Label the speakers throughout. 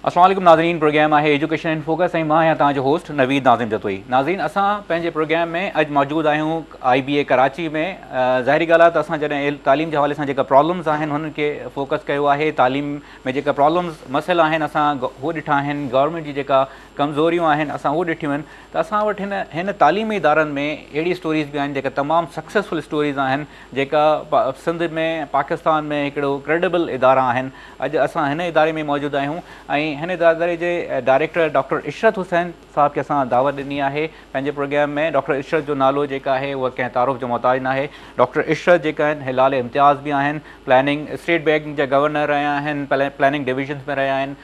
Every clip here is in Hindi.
Speaker 1: अस्सलाम वालेकुम नाज़रीन, प्रोग्राम है एजुकेशन इन फोकस ऐं मां आहियां तव्हांजो होस्ट नवीद नाज़िम जतोई। नाज़रीन, असां पंहिंजे प्रोग्राम में अॼु मौजूदु आहियूं IBA कराची में। ज़ाहिरी ॻाल्हि आहे त असां जॾहिं तालीम जे हवाले सां जेका प्रॉब्लम्स आहिनि हुननि खे फोकस कयो आहे। तालीम में जेका प्रॉब्लम्स मसइला आहिनि असां उहे ॾिठा आहिनि। गवर्नमेंट जी जेका कमज़ोरियूं आहिनि असां उहे ॾिठियूं आहिनि। त असां वटि हिन तालीमी इदारनि में अहिड़ी स्टोरीज़ बि आहिनि जेका तमामु सक्सेसफुल स्टोरीज़ आहिनि, जेका सिंध में पाकिस्तान में हिकिड़ो क्रेडिबल इदारा आहिनि। अॼु असां हिन इदारे में मौजूदु आहियूं ऐं हिन इदारे जे डायरेक्टर डॉक्टर इशरत हुसैन साहब खे असां दावत ॾिनी आहे पंहिंजे प्रोग्राम में। डॉक्टर इशरत जो नालो जेका आहे उहा कंहिं तारुफ़ जो मोहताज न आहे। डॉक्टर इशरत जेका आहिनि हिलाल इम्तियाज़ बि आहिनि, प्लानिंग स्टेट बैंक जा गवर्नर रहिया आहिनि, प्लानिंग डिविजन्स में रहिया आहिनि,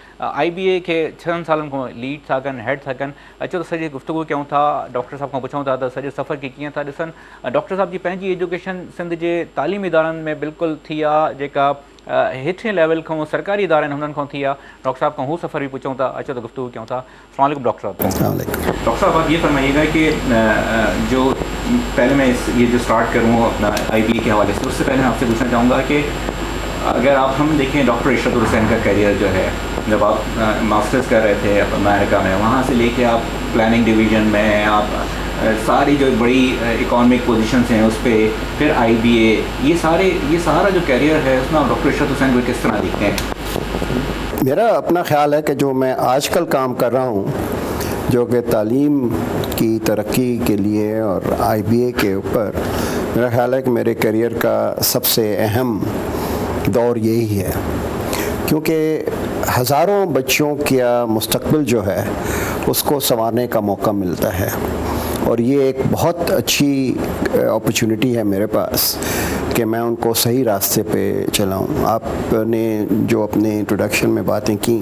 Speaker 1: IBA खे 6 सालनि खां लीड था कनि, हेड था कनि। अचो त सॼी गुफ़्तगू कयूं था, डॉक्टर साहब खां पुछूं था त सॼे सफ़र खे कीअं था ॾिसनि। डॉक्टर साहब जी पंहिंजी एजुकेशन सिंध जे तालीमी इदारनि में बिल्कुलु थी आहे, जेका हेठिएं लेवल खां सरकारी इदारा आहिनि हुननि खां थी आहे। डॉक्टर साहब खां हू सफ़र बि पुछूं था। अचो त गुफ़्तगू कयूं था। अस्सलाम वालेकुम डॉक्टर साहब। डॉक्टर साहब, आप ये फरमाइएगा कि जो पहले मैं ये जो स्टार्ट करूँ अपना IBA के हवाले से, उससे पहले मैं आपसे पूछना चाहूँगा कि अगर हम देखें डॉक्टर इशरत हुसैन का करियर जो है, जब आप मास्टर्स कर रहे थे अमेरिका में, वहाँ से लेके आप प्लानिंग डिवीज़न में आप सारी जो बड़ी इकोनॉमिक पोजीशंस हैं उस पर, फिर IBA, ये सारा जो करियर है उसमें आप डॉक्टर इशरत हुसैन को किस तरह दिखते हैं?
Speaker 2: मेरा अपना ख्याल है कि जो मैं आजकल काम कर रहा हूँ, जो कि तालीम की तरक्की के लिए और IBA के ऊपर, मेरा ख्याल है कि मेरे करियर का सबसे अहम दौर यही है, क्योंकि हज़ारों बच्चों का मुस्तकबिल जो है उसको संवारने का मौका मिलता है और ये एक बहुत अच्छी अपॉर्चुनिटी है मेरे पास कि मैं उनको सही रास्ते पे चलाऊं। आपने जो अपने इंट्रोडक्शन में बातें की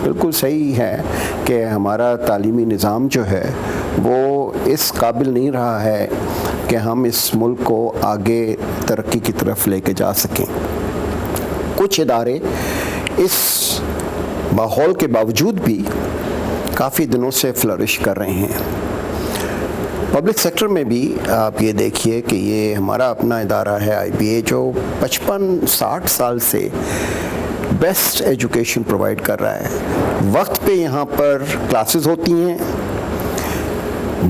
Speaker 2: बिल्कुल सही है कि हमारा तालीमी निज़ाम जो है वो इस काबिल नहीं रहा है कि हम इस मुल्क को आगे तरक्की की तरफ लेके जा सकें। कुछ इदारे इस माहौल के बावजूद भी काफ़ी दिनों से फ्लरिश कर रहे हैं। पब्लिक सेक्टर में भी आप ये देखिए कि ये हमारा अपना इदारा है IBA, जो 55-60 साल से बेस्ट एजुकेशन प्रोवाइड कर रहा है। वक्त पे यहाँ पर क्लासेस होती हैं,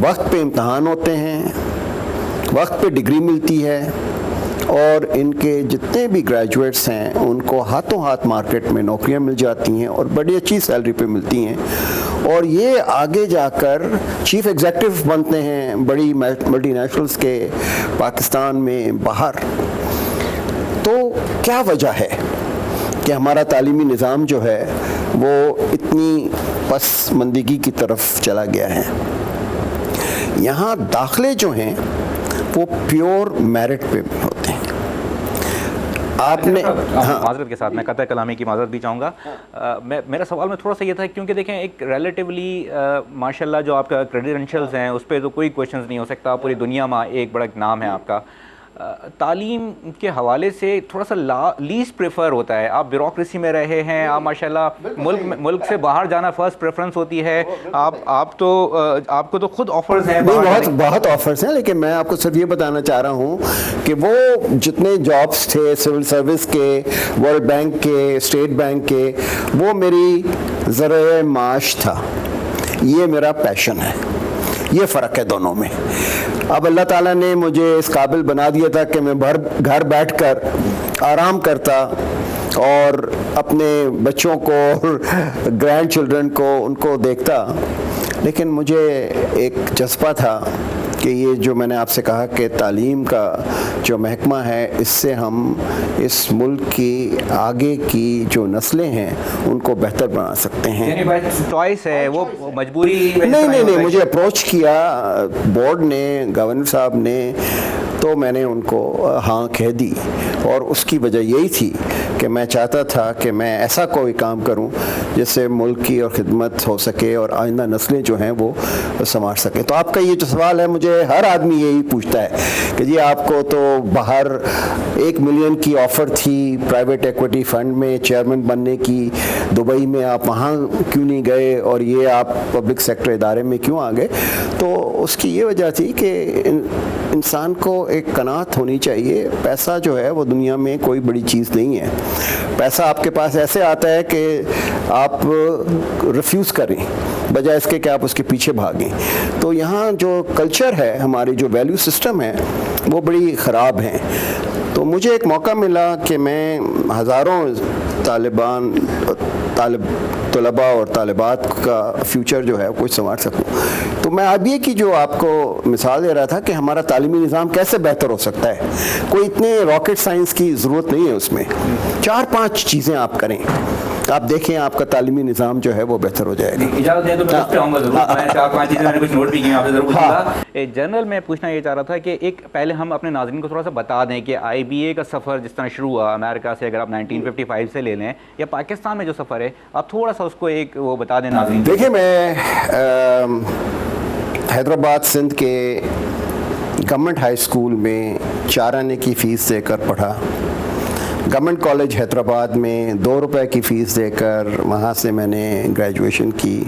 Speaker 2: वक्त पे इम्तहान होते हैं, वक्त पे डिग्री मिलती है और इनके जितने भी ग्रेजुएट्स हैं उनको हाथों हाथ मार्केट में नौकरियां मिल जाती हैं और बड़ी अच्छी सैलरी पे मिलती हैं और ये आगे जाकर चीफ एग्जीक्यूटिव बनते हैं बड़ी मल्टीनेशनल्स के पाकिस्तान में बाहर। तो क्या वजह है कि हमारा तालीमी निज़ाम जो है वो इतनी पसमंदगी की तरफ चला गया है? यहाँ दाखिले जो हैं वो प्योर मेरिट पे होते हैं। आपने
Speaker 1: माजरत के साथ मैं कतई कलामी की माजरत भी चाहूँगा। मेरा सवाल में थोड़ा सा ये था, क्योंकि देखें एक रिलेटिवली माशाल्लाह जो आपका क्रेडेंशियल्स हैं उस पर तो कोई क्वेश्चंस नहीं हो सकता, पूरी दुनिया में एक बड़ा नाम है आपका। तालीम के हवाले से थोड़ा सा लीस्ट प्रेफर होता है। आप ब्यूरोक्रेसी में रहे हैं, आप माशाल्लाह मुल्क से बाहर जाना फर्स्ट प्रेफरेंस होती है। आपको तो खुद ऑफर्स हैं,
Speaker 2: बहुत ऑफर्स हैं, लेकिन मैं आपको सिर्फ ये बताना चाह रहा हूँ कि वो जितने जॉब्स थे सिविल सर्विस के, वर्ल्ड बैंक के, स्टेट बैंक के, वो मेरी ज़रिए माश था, ये मेरा पैशन है। ये फ़र्क है दोनों में। अब अल्लाह ताला ने मुझे इस काबिल बना दिया था कि मैं घर बैठकर आराम करता और अपने बच्चों को और ग्रैंड चिल्ड्रन को उनको देखता, लेकिन मुझे एक जज्बा था कि ये जो मैंने आपसे कहा कि तालीम का जो महकमा है, इससे हम इस मुल्क की आगे की जो नस्लें हैं उनको बेहतर बना सकते हैं।
Speaker 1: चॉइस है वो, मजबूरी
Speaker 2: नहीं, मुझे अप्रोच किया बोर्ड ने, गवर्नर साहब ने, तो मैंने उनको हाँ कह दी और उसकी वजह यही थी कि मैं चाहता था कि मैं ऐसा कोई काम करूं जिससे मुल्क की और खिदमत हो सके और आइंदा नस्लें जो हैं वो संवार सकें। तो आपका ये जो सवाल है, मुझे हर आदमी यही पूछता है कि जी आपको तो बाहर 1 मिलियन की ऑफ़र थी प्राइवेट इक्विटी फ़ंड में चेयरमैन बनने की, दुबई में आप वहाँ क्यों नहीं गए और ये आप पब्लिक सेक्टर इदारे में क्यों आ गए? तो उसकी ये वजह थी कि इंसान को एक कनात होनी चाहिए। पैसा जो है वो दुनिया में कोई बड़ी चीज़ नहीं है। पैसा आपके पास ऐसे आता है कि आप रिफ्यूज़ करें बजाय इसके कि आप उसके पीछे भागें। तो यहाँ जो कल्चर है, हमारी जो वैल्यू सिस्टम है, वो बड़ी ख़राब है। तो मुझे एक मौका मिला कि मैं हज़ारों तलबा और तालिबात का फ्यूचर जो है कुछ संवार सकूं। तो मैं IBA की जो आपको मिसाल दे रहा था कि हमारा तालीमी निज़ाम कैसे बेहतर हो सकता है। कोई इतने रॉकेट साइंस की ज़रूरत नहीं है उसमें, 4-5 चीज़ें आप करें, आप देखें आपका तालीमी निज़ाम जो है वो बेहतर हो जाएगा।
Speaker 1: इजाज़त दें तो मैं उस पे आऊँगा ज़रूर। मैं 4-5 चीज़ें मैंने कुछ नोट भी की, आपसे ज़रूर पूछूंगा। जनरल मैं पूछना ये चाह रहा था कि एक पहले हम अपने नाज़रीन को थोड़ा सा बता दें कि IBA का सफ़र जिस तरह शुरू हुआ अमेरिका से, अगर आप 1955 से ले लें, या पाकिस्तान में जो सफ़र है, आप थोड़ा सा उसको एक वो बता दें नाज़रीन।
Speaker 2: देखिए, मैं हैदराबाद सिंध के गवर्नमेंट हाई स्कूल में 4 आने की फ़ीस देकर पढ़ा। गवर्नमेंट कॉलेज हैदराबाद में 2 रुपए की फ़ीस देकर वहाँ से मैंने ग्रेजुएशन की।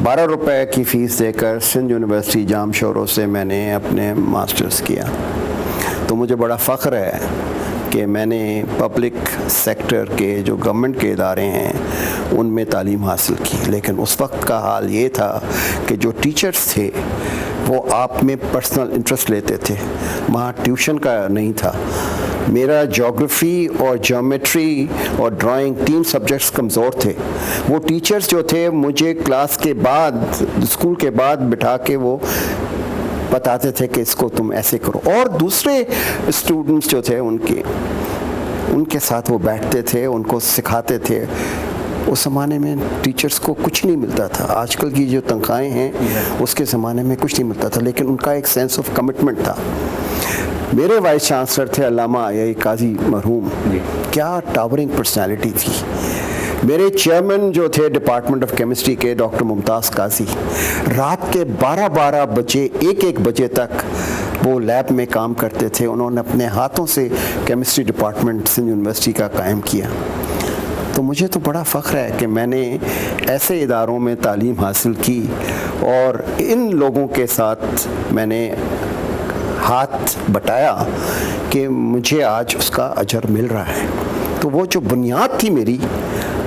Speaker 2: 12 रुपए की फ़ीस देकर सिंध यूनिवर्सिटी जामशोरों से मैंने अपने मास्टर्स किया। तो मुझे बड़ा फ़ख्र है कि मैंने पब्लिक सेक्टर के जो गवर्नमेंट के इदारे हैं उनमें तालीम हासिल की। लेकिन उस वक्त का हाल ये था कि जो टीचर्स थे वो आप में पर्सनल इंटरेस्ट लेते थे, वहाँ ट्यूशन का नहीं था। मेरा ज्योग्राफी और ज्योमेट्री और ड्राइंग 3 सब्जेक्ट्स कमज़ोर थे। वो टीचर्स जो थे मुझे क्लास के बाद, स्कूल के बाद बिठा के वो बताते थे कि इसको तुम ऐसे करो, और दूसरे स्टूडेंट्स जो थे उनके साथ वो बैठते थे, उनको सिखाते थे। उस ज़माने में टीचर्स को कुछ नहीं मिलता था, आजकल की जो तनख्वाहें हैं उसके ज़माने में कुछ नहीं मिलता था, लेकिन उनका एक सेंस ऑफ कमिटमेंट था। मेरे वाइस चांसलर थे अल्लामा आई काजी मरहूम, क्या टावरिंग पर्सनैलिटी थी। मेरे चेयरमैन जो थे डिपार्टमेंट ऑफ केमिस्ट्री के डॉक्टर मुमताज़ काजी, रात के 12-12 बजे 1-1 बजे तक वो लैब में काम करते थे। उन्होंने अपने हाथों से केमिस्ट्री डिपार्टमेंट सिंध यूनिवर्सिटी का कायम किया। तो मुझे तो बड़ा फ़ख्र है कि मैंने ऐसे इदारों में तालीम हासिल की और इन लोगों के साथ मैंने हाथ बटाया कि मुझे आज उसका अजर मिल रहा है। तो वो जो बुनियाद थी मेरी,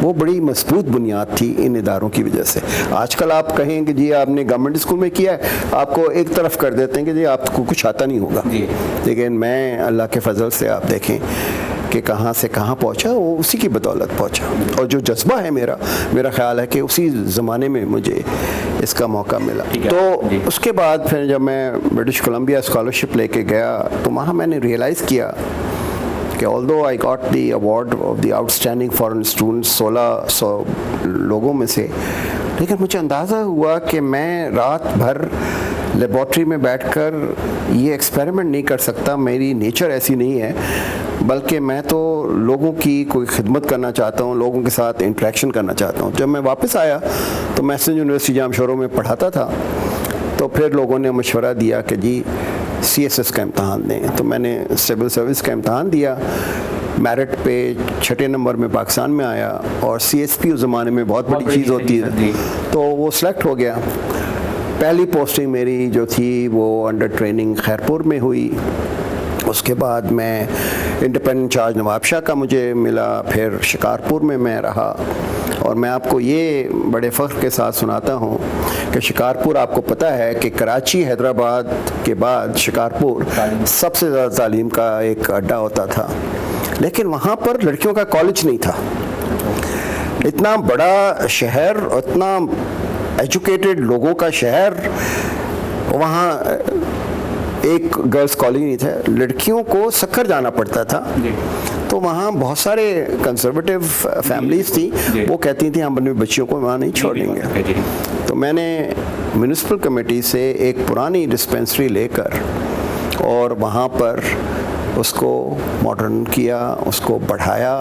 Speaker 2: वो बड़ी मजबूत बुनियाद थी इन इदारों की वजह से। आजकल आप कहें कि जी आपने गवर्नमेंट स्कूल में किया है, आपको एक तरफ कर देते हैं कि जी आपको कुछ आता नहीं होगा। लेकिन मैं अल्लाह के फजल से आप देखें कि कहाँ से कहाँ पहुँचा, वो उसी की बदौलत पहुँचा। और जो जज्बा है मेरा ख्याल है कि उसी ज़माने में मुझे इसका मौका मिला। तो उसके बाद फिर जब मैं ब्रिटिश कोलंबिया स्कॉलरशिप लेके गया तो वहाँ मैंने रियलाइज़ किया कि although I got the award of the outstanding foreign student 1600 लोगों में से, लेकिन मुझे अंदाज़ा हुआ कि मैं रात भर लेबॉर्ट्री में बैठकर ये एक्सपेरिमेंट नहीं कर सकता, मेरी नेचर ऐसी नहीं है, बल्कि मैं तो लोगों की कोई खिदमत करना चाहता हूँ, लोगों के साथ इंटरेक्शन करना चाहता हूँ। जब मैं वापस आया तो मैं सिंध यूनिवर्सिटी जामशोरों में पढ़ाता था, तो फिर लोगों ने मशवरा दिया कि जी CSS का इम्तहान दें। तो मैंने सिविल सर्विस का इम्तहान दिया, मेरिट पे 6 नंबर में पाकिस्तान में आया, और CSP उस ज़माने में बहुत बड़ी चीज़ होती है, तो वो सिलेक्ट हो गया। पहली पोस्टिंग मेरी जो थी वो अंडर ट्रेनिंग खैरपुर में हुई। उसके बाद मैं इंडिपेंडेंट चार्ज नवाबशाह का मुझे मिला, फिर शिकारपुर में मैं रहा। और मैं आपको ये बड़े फ़ख्र के साथ सुनाता हूँ कि शिकारपुर, आपको पता है कि कराची हैदराबाद के बाद शिकारपुर सबसे ज़्यादा तालीम का एक अड्डा होता था, लेकिन वहाँ पर लड़कियों का कॉलेज नहीं था। इतना बड़ा शहर, इतना एजुकेटेड लोगों का शहर, वहाँ एक गर्ल्स कॉलेज नहीं था, लड़कियों को सक्खर जाना पड़ता था। तो वहाँ बहुत सारे कंजर्वेटिव फैमिलीज थी, वो कहती थी हम अपने बच्चियों को वहाँ नहीं छोड़ेंगे। तो मैंने म्यूनिसिपल कमेटी से एक पुरानी डिस्पेंसरी लेकर और वहाँ पर उसको मॉडर्न किया, उसको बढ़ाया,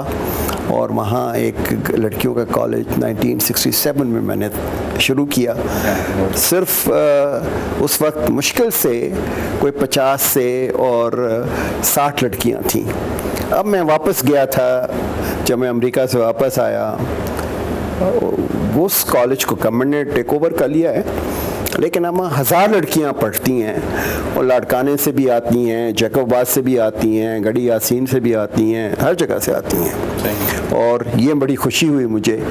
Speaker 2: और वहाँ एक लड़कियों का कॉलेज 1967 में मैंने शुरू किया। सिर्फ उस वक्त मुश्किल से कोई 50 से और 60 लड़कियाँ थीं। अब मैं वापस गया था, जब मैं अमेरिका से वापस आया, उस कॉलेज को गवर्नमेंट ने टेक ओवर कर लिया है, लेकिन हम 1000 लड़कियां पढ़ती हैं और लाड़काने से भी आती हैं, जैकबाबाद से भी आती हैं, गढ़ी यासीन से भी आती हैं, हर जगह से आती हैं। और ये बड़ी खुशी हुई मुझे।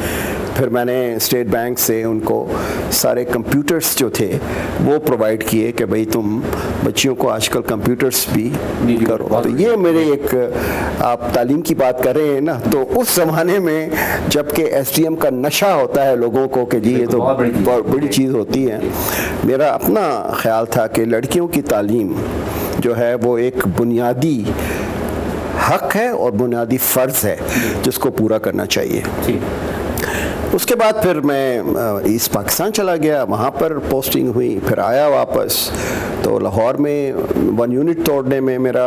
Speaker 2: फिर मैंने स्टेट बैंक से उनको सारे कंप्यूटर्स जो थे वो प्रोवाइड किए कि भाई तुम बच्चियों को आजकल कंप्यूटर्स भी करो। तो ये मेरे एक, आप तालीम की बात कर रहे हैं ना, तो उस ज़माने में जबकि STM का नशा होता है लोगों को कि जी ये तो बहुत बड़ी चीज़ होती है, मेरा अपना ख्याल था कि लड़कियों की तालीम जो है वो एक बुनियादी हक है और बुनियादी फ़र्ज़ है जिसको पूरा करना चाहिए। उसके बाद फिर मैं ईस्ट पाकिस्तान चला गया, वहाँ पर पोस्टिंग हुई, फिर आया वापस। तो लाहौर में 1 यूनिट तोड़ने में मेरा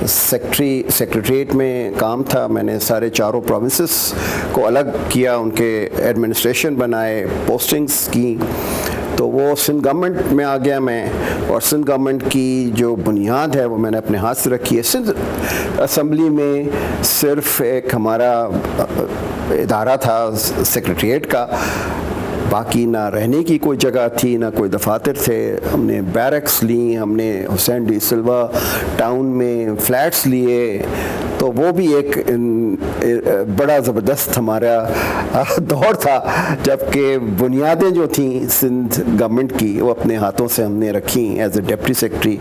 Speaker 2: सेक्रेटरीट में काम था। मैंने सारे 4 प्रोविंसेस को अलग किया, उनके एडमिनिस्ट्रेशन बनाए, पोस्टिंग्स की। तो वो सिंध गवर्नमेंट में आ गया मैं, और सिंध गवर्नमेंट की जो बुनियाद है वो मैंने अपने हाथ से रखी है। सिंध असम्बली में सिर्फ एक हमारा इदारा था सेक्रेटरीट का, बाकी ना रहने की कोई जगह थी, ना कोई दफातर थे। हमने बैरक्स ली, हमने हुसैन डी सिल्वा टाउन में फ्लैट्स लिए। तो वो भी एक बड़ा ज़बरदस्त हमारा दौर था, जबकि बुनियादें जो थी सिंध गवर्नमेंट की वो अपने हाथों से हमने रखी एज ए डिप्टी सेक्रेटरी।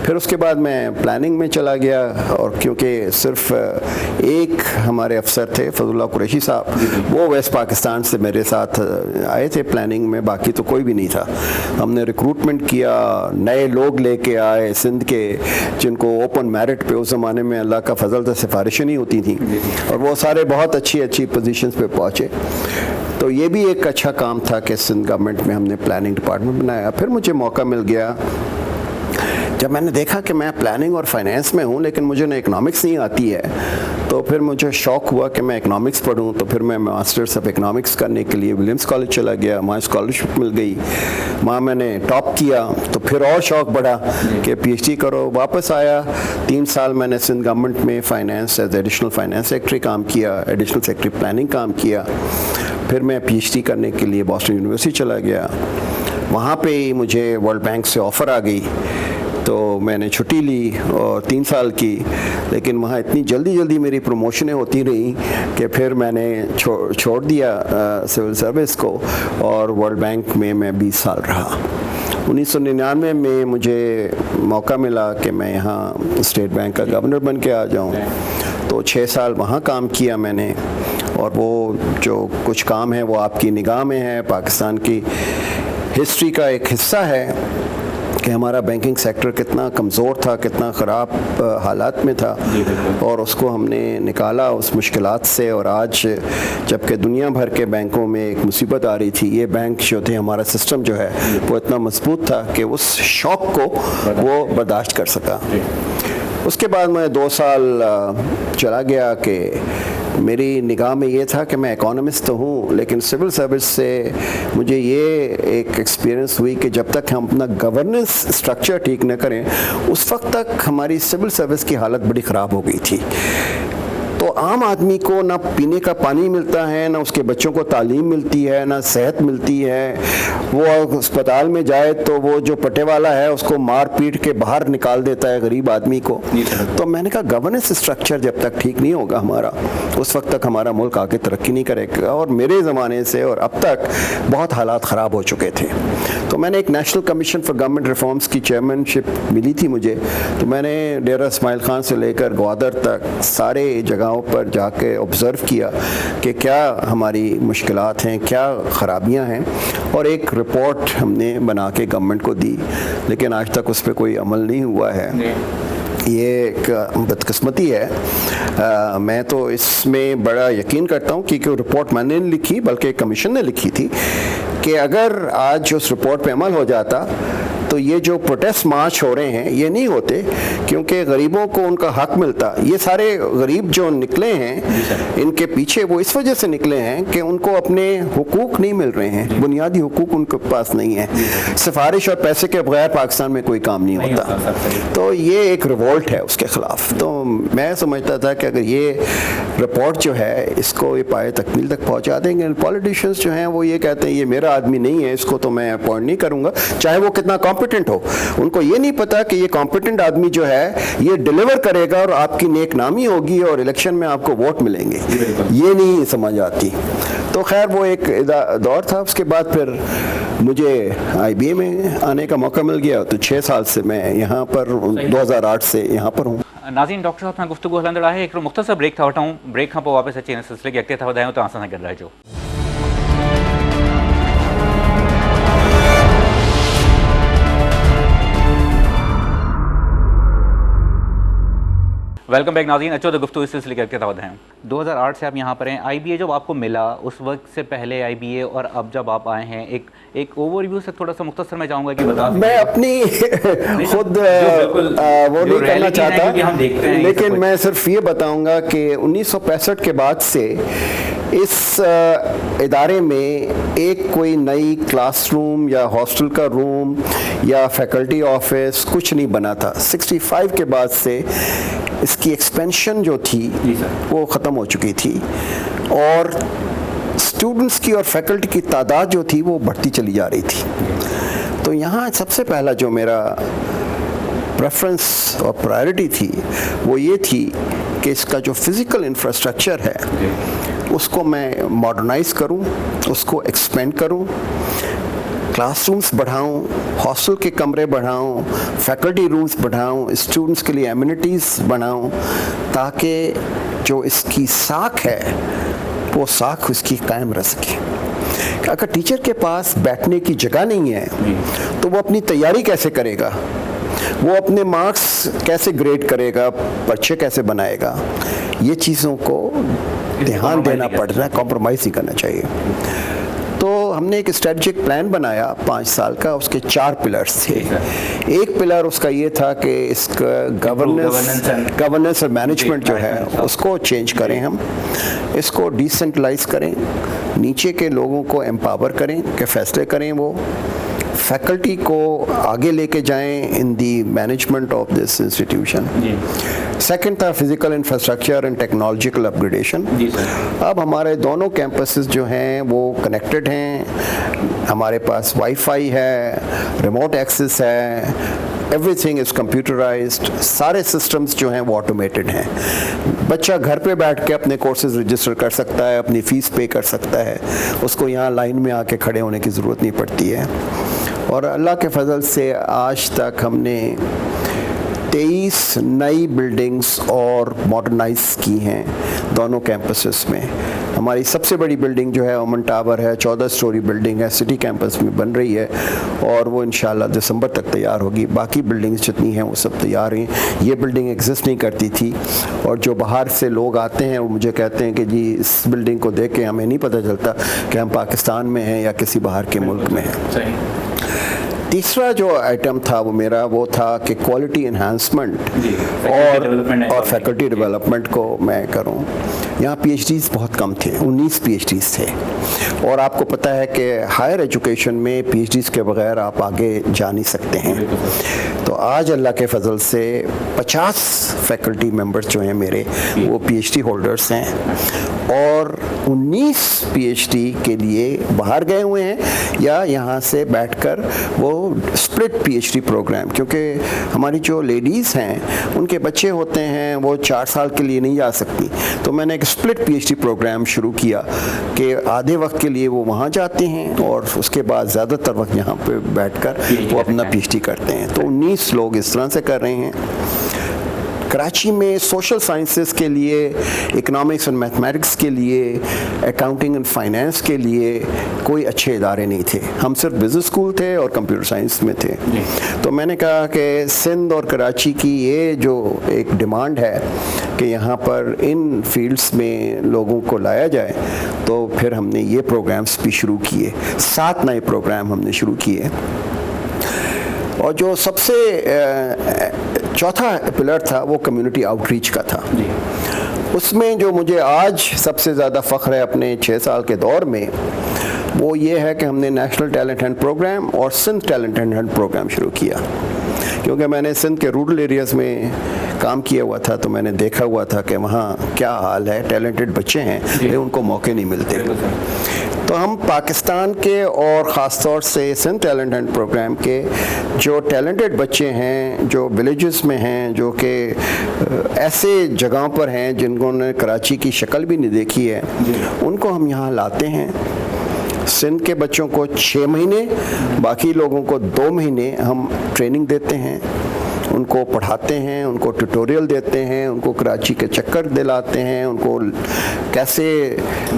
Speaker 2: फिर उसके बाद मैं प्लानिंग में चला गया, और क्योंकि सिर्फ एक हमारे अफसर थे फजलुल्लाह कुरैशी साहब, वो वेस्ट पाकिस्तान से मेरे साथ आए थे प्लानिंग में, बाकी तो कोई भी नहीं था। हमने रिक्रूटमेंट किया, नए लोग लेके आए सिंध के, जिनको ओपन मेरिट पे उस ज़माने में अल्लाह का फजल से सिफारिशें नहीं होती थी, और वो सारे बहुत अच्छी पोजीशंस पे पहुँचे। तो ये भी एक अच्छा काम था कि सिंध गवर्नमेंट में हमने प्लानिंग डिपार्टमेंट बनाया। फिर मुझे मौका मिल गया, जब मैंने देखा कि मैं प्लानिंग और फाइनेंस में हूँ लेकिन मुझे ना इकनॉमिक्स नहीं आती है, तो फिर मुझे शौक़ हुआ कि मैं इकनॉमिक्स पढूं। तो फिर मैं मास्टर्स ऑफ इकनॉमिक्स करने के लिए विलियम्स कॉलेज चला गया, वहाँ स्कॉलरशिप मिल गई, वहाँ मैंने टॉप किया। तो फिर और शौक़ बढ़ा कि PhD करो। वापस आया, 3 साल मैंने सिंध गवर्नमेंट में finance as additional finance secretary काम किया, एडिशनल सेक्रेटरी प्लानिंग काम किया। फिर मैं PhD करने के लिए बॉस्टन यूनिवर्सिटी चला गया, वहाँ पे ही मुझे वर्ल्ड बैंक से ऑफ़र आ गई। तो मैंने छुट्टी ली और 3 साल की, लेकिन वहाँ इतनी जल्दी मेरी प्रमोशनें होती रही कि फिर मैंने छोड़ दिया सिविल सर्विस को, और वर्ल्ड बैंक में मैं 20 साल रहा। 1999 में मुझे मौका मिला कि मैं यहाँ स्टेट बैंक का गवर्नर बन के आ जाऊँ। तो 6 साल वहाँ काम किया मैंने, और वो जो कुछ काम है वो आपकी निगाह में है। पाकिस्तान की हिस्ट्री का एक हिस्सा है कि हमारा बैंकिंग सेक्टर कितना कमज़ोर था, कितना ख़राब हालात में था, और उसको हमने निकाला उस मुश्किलात से। और आज जबकि दुनिया भर के बैंकों में एक मुसीबत आ रही थी, ये बैंक जो थे, हमारा सिस्टम जो है वो इतना मजबूत था कि उस शॉक को वो बर्दाश्त कर सका। उसके बाद मैं 2 साल चला गया कि मेरी निगाह में ये था कि मैं इकोनॉमिस्ट तो हूँ, लेकिन सिविल सर्विस से मुझे ये एक एक्सपीरियंस हुई कि जब तक हम अपना गवर्नेंस स्ट्रक्चर ठीक न करें, उस वक्त तक हमारी सिविल सर्विस की हालत बड़ी ख़राब हो गई थी। तो आम आदमी को ना पीने का पानी मिलता है, ना उसके बच्चों को तालीम मिलती है, ना सेहत मिलती है। वो अस्पताल में जाए तो वो जो पटे वाला है उसको मार पीट के बाहर निकाल देता है गरीब आदमी को। तो मैंने कहा गवर्नेंस स्ट्रक्चर जब तक ठीक नहीं होगा हमारा, उस वक्त तक हमारा मुल्क आगे तरक्की नहीं करेगा। और मेरे ज़माने से और अब तक बहुत हालात ख़राब हो चुके थे। तो मैंने एक national commission for government reforms की चेयरमैनशिप मिली थी मुझे। तो मैंने डेरा इस्माइल खान से लेकर ग्वादर तक सारे जगहों पर जाके ऑब्ज़र्व किया कि क्या हमारी मुश्किलात हैं, क्या ख़राबियां हैं, और एक रिपोर्ट हमने बना के गवर्नमेंट को दी। लेकिन आज तक उस पर कोई अमल नहीं हुआ है। ये एक बदकिस्मती है। मैं तो इसमें बड़ा यकीन करता हूँ कि रिपोर्ट मैंने नहीं लिखी बल्कि कमीशन ने लिखी थी, कि अगर आज उस रिपोर्ट पे अमल हो जाता तो ये जो प्रोटेस्ट मार्च हो रहे हैं ये नहीं होते क्योंकि गरीबों को उनका हक मिलता। ये सारे गरीब जो निकले हैं इनके पीछे वो इस वजह से निकले हैं कि उनको अपने हुकूक नहीं मिल रहे हैं, बुनियादी हुकूक उनके पास नहीं है। सिफारिश और पैसे के बगैर पाकिस्तान में कोई काम नहीं होता। तो ये एक रिवोल्ट है उसके खिलाफ। तो मैं समझता था कि अगर ये रिपोर्ट जो है इसको ये पाए तकमील तक पहुंचा देंगे। पॉलिटिशियंस जो हैं वो ये कहते हैं ये मेरा आदमी नहीं है, इसको तो मैं अपॉइंट नहीं करूंगा, चाहे वो कितना कॉम्पिटेंट हो। उनको ये नहीं पता कि ये कॉम्पिटेंट आदमी जो है ये डिलीवर करेगा और आपकी नेक नामी होगी और इलेक्शन में आपको वोट मिलेंगे, ये नहीं समझ आती। तो खैर वो एक दौर था। उसके बाद फिर मुझे IBA में आने का मौका मिल गया, तो 6 साल से मैं यहाँ पर 2008 से यहाँ पर हूँ।
Speaker 1: नाज़रीन, डॉक्टर साहब सां गुफ्तगू हलंदड़ आहे। हिकिड़ो मुख़्तसर ब्रेक था वठूं, ब्रेक खां पोइ वापसि अची हिन सिलसिले खे अॻिते था वधायूं। तव्हां असां सां गॾु रहिजो। वेलकम बैक नाज़रीन, अच्छो तो गुफ्तगू इस सिलसिले के था वधाएँ। 2008 से आप यहाँ पर हैं। IBA जब आपको मिला उस वक्त से पहले IBA और अब जब आप आए हैं, एक ओवरव्यू से थोड़ा सा मुख्तसर मैं चाहूँगा कि बता।
Speaker 2: मैं अपनी खुद वो नहीं करना चाहता, लेकिन मैं सिर्फ ये बताऊँगा कि 1965 के बाद से इस इदारे में एक कोई नई क्लासरूम या हॉस्टल का रूम या फैकल्टी ऑफिस कुछ नहीं बना था। 65 के बाद से इसकी एक्सपेंशन जो थी वो ख़त्म हो चुकी थी और स्टूडेंट्स की और फैकल्टी की तादाद जो थी वो बढ़ती चली जा रही थी। तो यहाँ सबसे पहला जो मेरा प्रेफरेंस और प्रायोरिटी थी वो ये थी कि इसका जो फिज़िकल इंफ्रास्ट्रक्चर है उसको मैं मॉडर्नाइज़ करूं, उसको एक्सपेंड करूं, क्लासरूम्स बढ़ाऊं, हॉस्टल के कमरे बढ़ाऊं, फैकल्टी रूम्स बढ़ाऊं, स्टूडेंट्स के लिए एमिनिटीज़ बनाऊं, ताकि जो इसकी साख है वो साख उसकी कायम रह सके। अगर टीचर के पास बैठने की जगह नहीं है तो वो अपनी तैयारी कैसे करेगा, वो अपने मार्क्स कैसे ग्रेड करेगा, पर्चे कैसे बनाएगा। ये चीज़ों को ध्यान देना पड़ रहा है, कॉम्प्रोमाइज़ नहीं करना चाहिए। तो हमने एक स्ट्रेटजिक प्लान बनाया 5 साल का, उसके 4 पिलर्स थे। एक पिलर उसका ये था कि इसका गवर्नेंस और मैनेजमेंट जो है उसको चेंज करें, हम इसको डिसेंट्रलाइज करें, नीचे के लोगों को एम्पावर करें कि फैसले करें, वो फैकल्टी को आगे लेके जाएं in the management of this institution. Second था physical infrastructure and technological upgradation. अब हमारे दोनों कैंपसेस जो हैं वो कनेक्टेड हैं, हमारे पास वाईफाई है, रिमोट एक्सेस है, एवरीथिंग इज़ कंप्यूटराइज्ड, सारे सिस्टम्स जो हैं वो ऑटोमेटेड हैं। बच्चा घर पे बैठ के अपने कोर्सेज रजिस्टर कर सकता है, अपनी फ़ीस पे कर सकता है, उसको यहाँ लाइन में आके खड़े होने की ज़रूरत नहीं पड़ती है। और अल्लाह के फजल से आज तक हमने 23 नई बिल्डिंग्स और मॉडर्नाइज की हैं दोनों कैंपसेस में। हमारी सबसे बड़ी बिल्डिंग जो है ओमन टावर है, 14 स्टोरी बिल्डिंग है, सिटी कैंपस में बन रही है और वो इंशाल्लाह दिसंबर तक तैयार होगी। बाकी बिल्डिंग्स जितनी हैं वो सब तैयार हैं। ये बिल्डिंग एग्जिस्ट नहीं करती थी और जो बाहर से लोग आते हैं वो मुझे कहते हैं कि जी इस बिल्डिंग को देख के हमें नहीं पता चलता कि हम पाकिस्तान में हैं या किसी बाहर के मुल्क में हैं। तीसरा जो आइटम था वो मेरा वो था कि क्वालिटी इन्हांसमेंट और फैकल्टी डेवलपमेंट को मैं करूं। यहाँ PhDs बहुत कम थे, 19 PhDs थे और आपको पता है कि हायर एजुकेशन में PhDs के बगैर आप आगे जा नहीं सकते हैं। तो आज अल्लाह के फजल से 50 फैकल्टी मेंबर्स जो हैं मेरे वो PhD होल्डर्स हैं और 19 PhD के लिए बाहर गए हुए हैं या यहाँ से बैठकर वो स्प्लिट PhD प्रोग्राम, क्योंकि हमारी जो लेडीज़ हैं उनके बच्चे होते हैं वो 4 साल के लिए नहीं जा सकती। तो मैंने एक स्प्लिट PhD प्रोग्राम शुरू किया कि आधे वक्त के लिए वो वहाँ जाते हैं और उसके बाद ज़्यादातर वक्त यहाँ पे बैठकर वो अपना PhD करते हैं। तो 19 लोग इस तरह से कर रहे हैं। कराची में सोशल साइंसेस के लिए, इकोनॉमिक्स एंड मैथमेटिक्स के लिए, अकाउंटिंग एंड फाइनेंस के लिए कोई अच्छे इदारे नहीं थे। हम सिर्फ बिज़नेस स्कूल थे और कंप्यूटर साइंस में थे। तो मैंने कहा कि सिंध और कराची की ये जो एक डिमांड है कि यहाँ पर इन फील्ड्स में लोगों को लाया जाए, तो फिर हमने ये प्रोग्राम्स भी शुरू किए। 7 नए प्रोग्राम हमने शुरू किए। और जो सबसे चौथा पिलर था वो कम्युनिटी आउटरीच का था। उसमें जो मुझे आज सबसे ज़्यादा फ़ख्र है अपने 6 साल के दौर में, वो ये है कि हमने नेशनल टैलेंट हंट प्रोग्राम और सिंध टैलेंट हंट प्रोग्राम शुरू किया। क्योंकि मैंने सिंध के रूरल एरियाज़ में काम किया हुआ था, तो मैंने देखा हुआ था कि वहाँ क्या हाल है, टैलेंटेड बच्चे हैं लेकिन उनको मौके नहीं मिलते। तो हम पाकिस्तान के और ख़ास तौर से सिंध टैलेंट हंट प्रोग्राम के जो टैलेंटेड बच्चे हैं, जो विलेजेस में हैं, जो कि ऐसे जगहों पर हैं जिन्होंने कराची की शक्ल भी नहीं देखी है, उनको हम यहाँ लाते हैं। सिंध के बच्चों को 6 महीने, बाकी लोगों को 2 महीने हम ट्रेनिंग देते हैं, उनको पढ़ाते हैं, उनको ट्यूटोरियल देते हैं, उनको कराची के चक्कर दिलाते हैं, उनको कैसे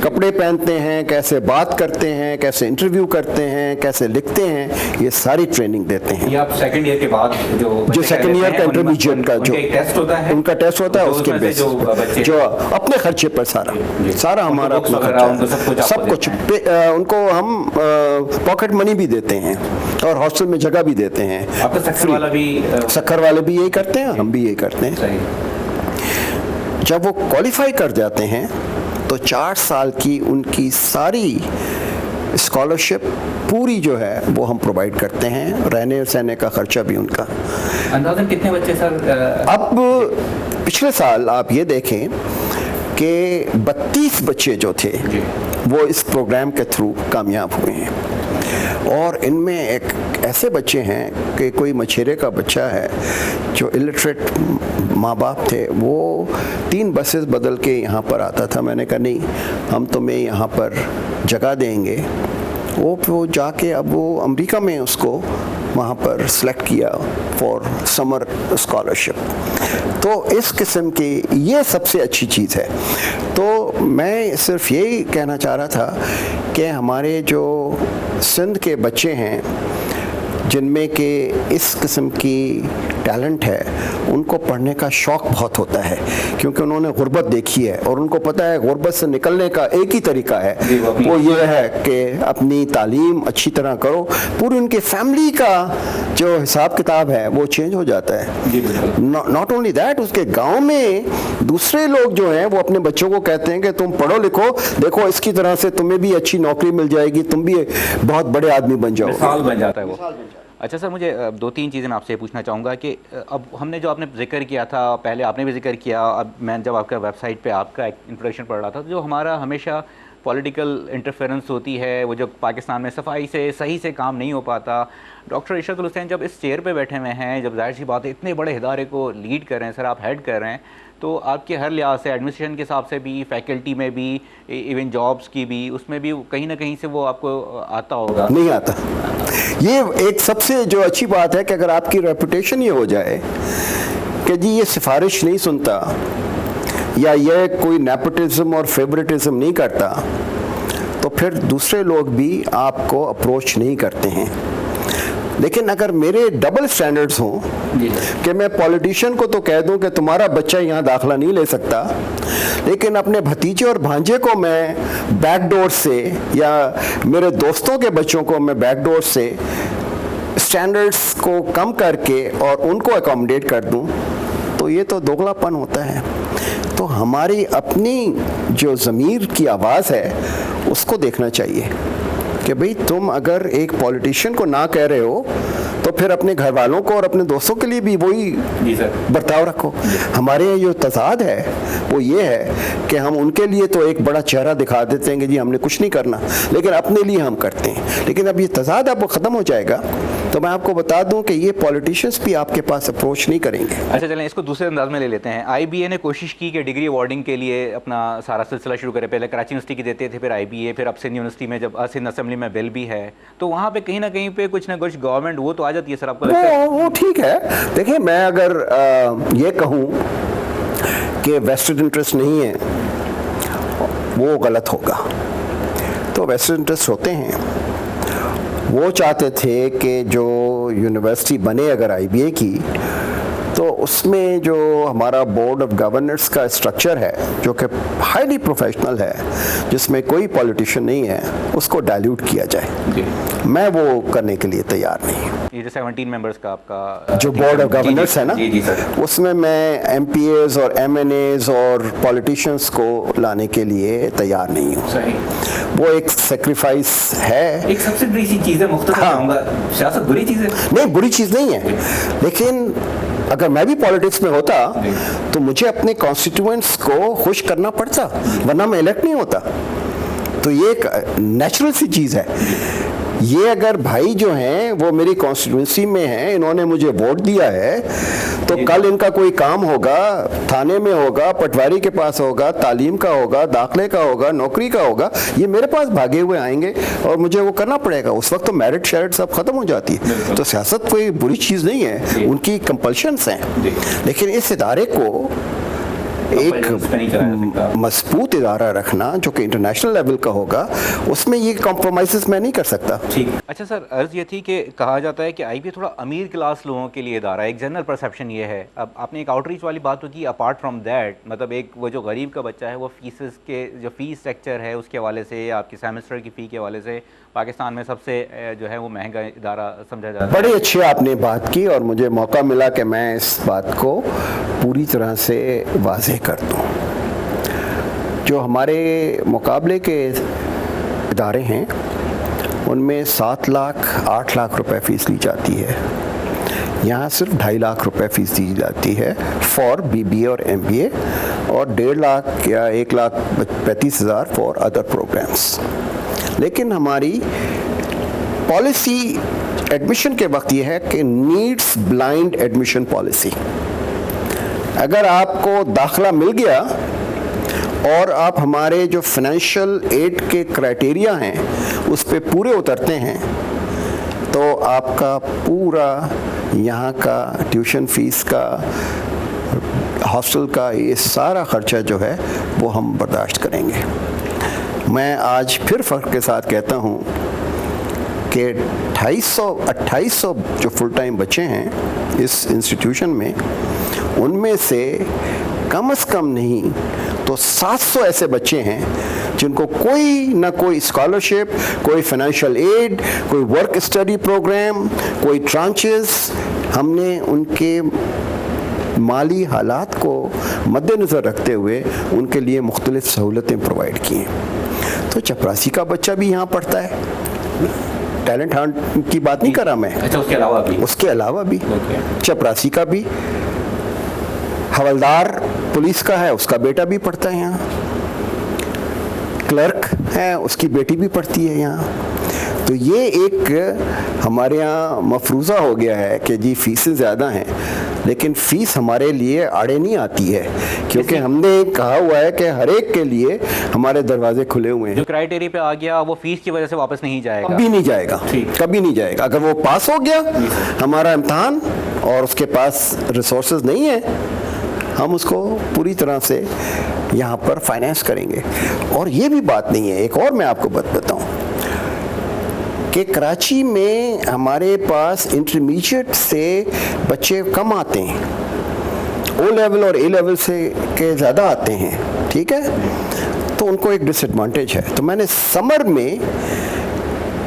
Speaker 2: कपड़े पहनते हैं, कैसे बात करते हैं, कैसे इंटरव्यू करते हैं, कैसे लिखते हैं, ये सारी ट्रेनिंग देते हैं।
Speaker 1: ये आप सेकंड ईयर के बाद जो
Speaker 2: सेकंड ईयर का इंटरमीडिएट का जो
Speaker 1: टेस्ट होता है,
Speaker 2: उनका टेस्ट होता है, उसके बेसिस जो अपने खर्चे पर सारा हमारा अपना खर्चा, सब कुछ उनको हम पॉकेट मनी भी देते हैं और हॉस्टल में जगह भी देते हैं। सक्खर वाले भी यही करते हैं, हम भी यही करते हैं। जब वो क्वालिफाई कर जाते हैं तो 4 साल की उनकी सारी स्कॉलरशिप पूरी जो है वो हम प्रोवाइड करते हैं, रहने सहने का खर्चा भी उनका।
Speaker 1: अंदाज़न कितने बच्चे सर?
Speaker 2: अब पिछले साल आप ये देखें कि 32 बच्चे जो थे वो इस प्रोग्राम के थ्रू कामयाब हुए हैं, और इनमें एक ऐसे बच्चे हैं कि कोई मछेरे का बच्चा है जो इलिटरेट माँ बाप थे, वो 3 बसेस बदल के यहाँ पर आता था। मैंने कहा नहीं, हम तुम्हें यहाँ पर जगह देंगे। वो जाके अब वो अमेरिका में उसको वहाँ पर सिलेक्ट किया फॉर समर स्कॉलरशिप। तो इस किस्म की ये सबसे अच्छी चीज़ है। तो मैं सिर्फ यही कहना चाह रहा था कि हमारे जो सिंध के बच्चे हैं जिनमें कि इस किस्म की टैलेंट है, उनको पढ़ने का शौक़ बहुत होता है, क्योंकि उन्होंने गुर्बत देखी है और उनको पता है गुर्बत से निकलने का एक ही तरीका है, वो ये है कि अपनी तालीम अच्छी तरह करो। पूरी उनकी फैमिली का जो हिसाब किताब है वो चेंज हो जाता है। नॉट ओनली दैट, उसके गांव में दूसरे लोग जो हैं वो अपने बच्चों को कहते हैं कि तुम पढ़ो लिखो, देखो इसकी तरह से तुम्हें भी अच्छी नौकरी मिल जाएगी, तुम भी बहुत बड़े आदमी बन जाओ।
Speaker 1: मिसाल बन जाता है वो। अच्छा सर, मुझे 2-3 चीज़ें मैं आपसे पूछना चाहूँगा कि अब हमने जो आपने जिक्र किया था, पहले आपने भी जिक्र किया, अब मैं जब आपका वेबसाइट पे आपका एक इंट्रोडक्शन पढ़ रहा था, तो जो हमारा हमेशा पॉलिटिकल इंटरफेरेंस होती है, वो जो पाकिस्तान में सफाई से सही से काम नहीं हो पाता। डॉक्टर इशरत हुसैन जब इस चेयर पे बैठे हुए हैं, जब जाहिर सी बात है इतने बड़े इदारे को लीड कर रहे हैं सर, आप हेड कर रहे हैं, तो आपके हर लिहाज से एडमिनिस्ट्रेशन के हिसाब से भी, फैकल्टी में भी, इवन जॉब्स की भी, उसमें भी कहीं ना कहीं से वो आपको आता होगा।
Speaker 2: नहीं आता। ये एक सबसे जो अच्छी बात है कि अगर आपकी रेपुटेशन ये हो जाए कि जी ये सिफारिश नहीं सुनता या ये कोई नेपोटिज्म और फेवरेटिज्म नहीं करता, तो फिर दूसरे लोग भी आपको अप्रोच नहीं करते हैं। लेकिन अगर मेरे डबल स्टैंडर्ड्स हों कि मैं पॉलिटिशियन को तो कह दूं कि तुम्हारा बच्चा यहाँ दाखिला नहीं ले सकता, लेकिन अपने भतीजे और भांजे को मैं बैकडोर से या मेरे दोस्तों के बच्चों को मैं बैकडोर से स्टैंडर्ड्स को कम करके और उनको अकोमोडेट कर दूं, तो ये तो दोगलापन होता है। तो हमारी अपनी जो ज़मीर की आवाज़ है उसको देखना चाहिए कि भाई तुम अगर एक पॉलिटिशियन को ना कह रहे हो तो फिर अपने घर वालों को और अपने दोस्तों के लिए भी वही बर्ताव रखो। हमारे यहाँ जो तजाद है वो ये है कि हम उनके लिए तो एक बड़ा चेहरा दिखा देते हैं कि जी हमने कुछ नहीं करना, लेकिन अपने लिए हम करते हैं। लेकिन अब ये तजाद अब ख़त्म हो जाएगा तो मैं आपको बता दूं कि ये पॉलिटिशियंस भी आपके पास अप्रोच नहीं करेंगे।
Speaker 1: अच्छा चलें, इसको दूसरे अंदाज में ले लेते हैं। IBA ने कोशिश की कि डिग्री अवार्डिंग के लिए अपना सारा सिलसिला शुरू करे। पहले कराची यूनिवर्सिटी की देते थे, फिर IBA, फिर अब सिंध यूनिवर्सिटी में जब सिंध असेंबली में बिल भी है, तो वहाँ पे कहीं ना कहीं पे कुछ ना कुछ गवर्नमेंट वो तो आ जाती है सर, आपको लगता है?
Speaker 2: वो ठीक है। देखिए मैं अगर ये कहूँ कि वेस्टेड इंटरेस्ट नहीं है, वो गलत होगा। तो वेस्टेड इंटरेस्ट होते हैं। वो चाहते थे कि जो यूनिवर्सिटी बने अगर IBA की, तो उसमें जो हमारा बोर्ड ऑफ गवर्नर्स का स्ट्रक्चर है जो कि हाईली प्रोफेशनल है, जिसमें कोई पॉलिटिशियन नहीं है, उसको डाइल्यूट किया जाए। मैं वो करने के लिए तैयार नहीं हूँ।
Speaker 1: ये जो 17 मेंबर्स का आपका
Speaker 2: जो बोर्ड ऑफ गवर्नर्स है ना,
Speaker 1: जी जी सर,
Speaker 2: उसमें मैं MPAs और MNAs और पॉलिटिशियंस को लाने के लिए तैयार नहीं हूँ।
Speaker 1: सही,
Speaker 2: वो एक सेक्रीफाइस है।
Speaker 1: एक सबसे बड़ी सी चीज़ है, मुख्तसर कहूँगा, सियासत बुरी चीज़ है
Speaker 2: नहीं, बुरी चीज़ नहीं है, लेकिन अगर मैं भी पॉलिटिक्स में होता तो मुझे अपने कॉन्स्टिट्यूएंट्स को खुश करना पड़ता, वरना मैं इलेक्ट नहीं होता। तो ये एक नेचुरल सी चीज़ है। ये अगर भाई जो हैं वो मेरी कॉन्स्टिट्यूंसी में हैं, इन्होंने मुझे वोट दिया है, तो कल इनका कोई काम होगा, थाने में होगा, पटवारी के पास होगा, तालीम का होगा, दाखिले का होगा, नौकरी का होगा, ये मेरे पास भागे हुए आएंगे और मुझे वो करना पड़ेगा। उस वक्त तो मेरिट शेरिट सब खत्म हो जाती है। तो सियासत कोई बुरी चीज़ नहीं है, उनकी कंपल्शंस हैं, लेकिन इस इदारे को एक मजबूत इदारा रखना जो कि इंटरनेशनल लेवल का होगा, उसमें ये कॉम्प्रोमाइज़ मैं नहीं कर सकता।
Speaker 1: ठीक। अच्छा सर, अर्ज़ ये थी कि कहा जाता है कि IBA थोड़ा अमीर क्लास लोगों के लिए इदारा है, एक जनरल परसेप्शन ये है। अब आपने एक आउटरीच वाली बात तो की, अपार्ट फ्रॉम दैट मतलब एक वो जो गरीब का बच्चा है वो फीसेस के जो फ़ीस स्ट्रक्चर है उसके हवाले से, या आपकी सेमेस्टर की फ़ी के हवाले से पाकिस्तान में सबसे जो है वो महंगा इदारा समझा जाता है।
Speaker 2: बड़ी अच्छी आपने बात की और मुझे मौका मिला कि मैं इस बात को पूरी तरह से वाज़ेह कर दूँ। जो हमारे मुकाबले के इदारे हैं उनमें 7 लाख 8 लाख रुपए फ़ीस ली जाती है, यहाँ सिर्फ 2.5 लाख रुपए फ़ीस दी जाती है फॉर BBA और MBA, और 1.5 लाख या 1,35,000 फॉर अदर प्रोग्राम्स। लेकिन हमारी पॉलिसी एडमिशन के वक्त यह है कि नीड्स ब्लाइंड एडमिशन पॉलिसी। अगर आपको दाखला मिल गया और आप हमारे जो फाइनेंशियल एड के क्राइटेरिया हैं उस पे पूरे उतरते हैं, तो आपका पूरा यहाँ का ट्यूशन फीस का, हॉस्टल का, ये सारा ख़र्चा जो है वो हम बर्दाश्त करेंगे। मैं आज फिर फ़ख्र के साथ कहता हूँ कि 2800 जो फुल टाइम बच्चे हैं इस इंस्टीट्यूशन में, उनमें से कम नहीं तो 700 ऐसे बच्चे हैं जिनको कोई ना कोई स्कॉलरशिप, कोई फाइनेंशियल एड, कोई वर्क स्टडी प्रोग्राम, कोई ट्रांचेस, हमने उनके माली हालात को मद्देनज़र रखते हुए उनके लिए मुख्तलिफ सहूलतें प्रोवाइड की हैं। तो चपरासी का बच्चा भी यहाँ पढ़ता है, टैलेंट हंट की बात नहीं कर रहा मैं।
Speaker 1: अच्छा, उसके अलावा भी
Speaker 2: चपरासी का भी, हवलदार पुलिस का है उसका बेटा भी पढ़ता है यहाँ, क्लर्क है उसकी बेटी भी पढ़ती है यहाँ। तो ये एक हमारे यहाँ मफरूज़ा हो गया है कि जी फीसें ज़्यादा हैं, लेकिन फ़ीस हमारे लिए आड़े नहीं आती है, क्योंकि हमने कहा हुआ है कि हर एक के लिए हमारे दरवाजे खुले हुए हैं।
Speaker 1: जो क्राइटेरिया पे आ गया वो फीस की वजह से वापस नहीं जाएगा,
Speaker 2: कभी नहीं जाएगा, कभी नहीं जाएगा। अगर वो पास हो गया हमारा इम्तहान और उसके पास रिसोर्सेज नहीं है, हम उसको पूरी तरह से यहाँ पर फाइनेंस करेंगे। और ये भी बात नहीं है, एक और मैं आपको बताऊँ कि कराची में हमारे पास इंटरमीडिएट से बच्चे कम आते हैं, O लेवल और A लेवल से के ज़्यादा आते हैं, ठीक है, तो उनको एक डिसएडवांटेज है। तो मैंने समर में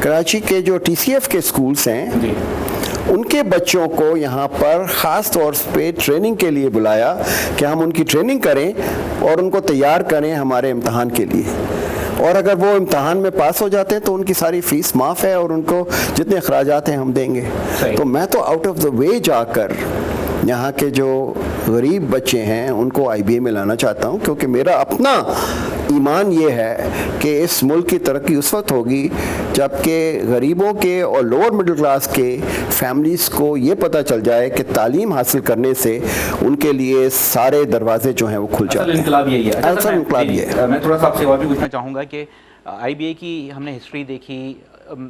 Speaker 2: कराची के जो TCF के स्कूल्स हैं उनके बच्चों को यहाँ पर ख़ास तौर पे ट्रेनिंग के लिए बुलाया कि हम उनकी ट्रेनिंग करें और उनको तैयार करें हमारे इम्तहान के लिए। और अगर वो इम्तहान में पास हो जाते हैं तो उनकी सारी फ़ीस माफ़ है और उनको जितने अखराजात हैं हम देंगे। तो मैं तो आउट ऑफ द वे जाकर यहाँ के जो गरीब बच्चे हैं उनको IBA में लाना चाहता हूँ, क्योंकि मेरा अपना ईमान ये है कि इस मुल्क की तरक्की उस वक्त होगी जबकि गरीबों के और लोअर मिडिल क्लास के फैमिलीज़ को ये पता चल जाए कि तालीम हासिल करने से उनके लिए सारे दरवाजे जो हैं वो खुल जाते हैं।
Speaker 1: इनकलाब यही है।
Speaker 2: असल इनकलाब ये है।
Speaker 1: मैं थोड़ा सा आपसे और भी पूछना चाहूँगा कि IBA की हमने हिस्ट्री देखी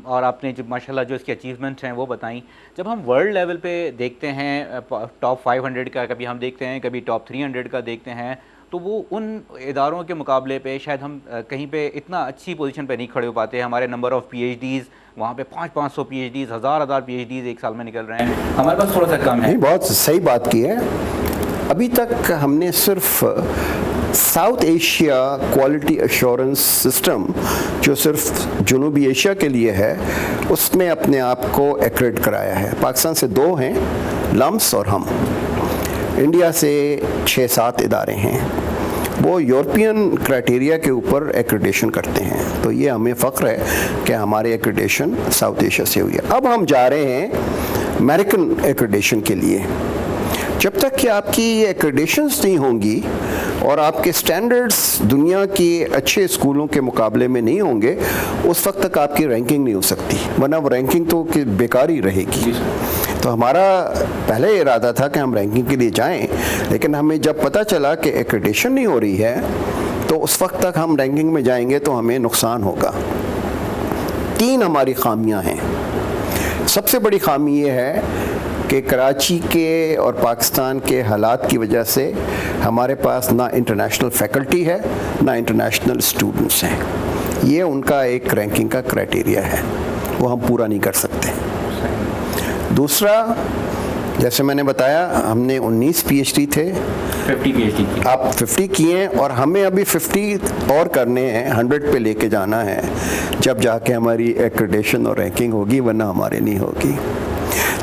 Speaker 1: और आपने जो माशाल्लाह जो इसकी अचीवमेंट्स हैं वो बताई। जब हम वर्ल्ड लेवल पे देखते हैं टॉप 500 का कभी हम देखते हैं, कभी टॉप 300 का देखते हैं, तो वो उन इदारों के मुकाबले पे शायद हम कहीं पे इतना अच्छी पोजीशन पे नहीं खड़े हो पाते। हमारे नंबर ऑफ़ PhDs वहाँ पे 500 PhDs, हज़ार PhDs एक साल में निकल रहे हैं, हमारे पास थोड़ा सा कम है।
Speaker 2: बहुत सही बात की है। अभी तक हमने सिर्फ south Asia quality assurance system जो सिर्फ जनूबी एशिया के लिए है, उसमें अपने आप को एक्रेडिट कराया है। पाकिस्तान से 2 हैं, लम्स और हम। इंडिया से 6-7 इदारे हैं, वो यूरोपियन क्राइटेरिया के ऊपर एक्रेडिटेशन करते हैं। तो ये हमें फ़ख्र है कि हमारी एक्रेडिटेशन साउथ एशिया से हुई है। अब हम जा रहे हैं अमेरिकन एक्रेडिटेशन के लिए। जब तक कि आपकी ये एक्रेडिटेशंस नहीं होंगी और आपके स्टैंडर्ड्स दुनिया के अच्छे स्कूलों के मुकाबले में नहीं होंगे, उस वक्त तक आपकी रैंकिंग नहीं हो सकती, वरना वो रैंकिंग तो बेकार ही रहेगी। तो हमारा पहले इरादा था कि हम रैंकिंग के लिए जाएं, लेकिन हमें जब पता चला कि एक्रेडिटेशन नहीं हो रही है, तो उस वक्त तक हम रैंकिंग में जाएंगे तो हमें नुकसान होगा। 3 हमारी खामियां हैं। सबसे बड़ी खामी ये है कि कराची के और पाकिस्तान के हालात की वजह से हमारे पास ना इंटरनेशनल फैकल्टी है, ना इंटरनेशनल स्टूडेंट्स हैं। ये उनका एक रैंकिंग का क्राइटेरिया है, वो हम पूरा नहीं कर सकते। दूसरा, जैसे मैंने बताया, हमने 19 PhD थे,
Speaker 1: 50 PhD की।
Speaker 2: आप 50 किए और हमें अभी 50 और करने हैं, 100 पे लेके जाना है, जब जाके हमारी एक्रेडिटेशन और रैंकिंग होगी, वरना हमारे नहीं होगी।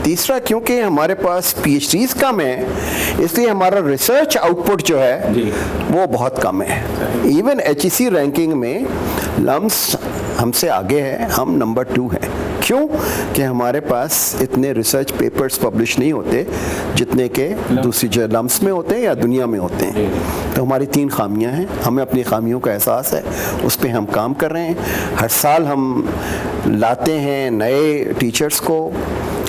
Speaker 2: तीसरा, क्योंकि हमारे पास PhDs कम है, इसलिए हमारा रिसर्च आउटपुट जो है वो बहुत कम है। इवन HEC रैंकिंग में लम्स हमसे आगे है, हम नंबर 2 हैं। क्यों? कि हमारे पास इतने रिसर्च पेपर्स पब्लिश नहीं होते जितने के दूसरी लम्स में होते हैं या दुनिया में होते हैं। तो हमारी 3 खामियां हैं, हमें अपनी खामियों का एहसास है, उस पर हम काम कर रहे हैं। हर साल हम लाते हैं नए टीचर्स को।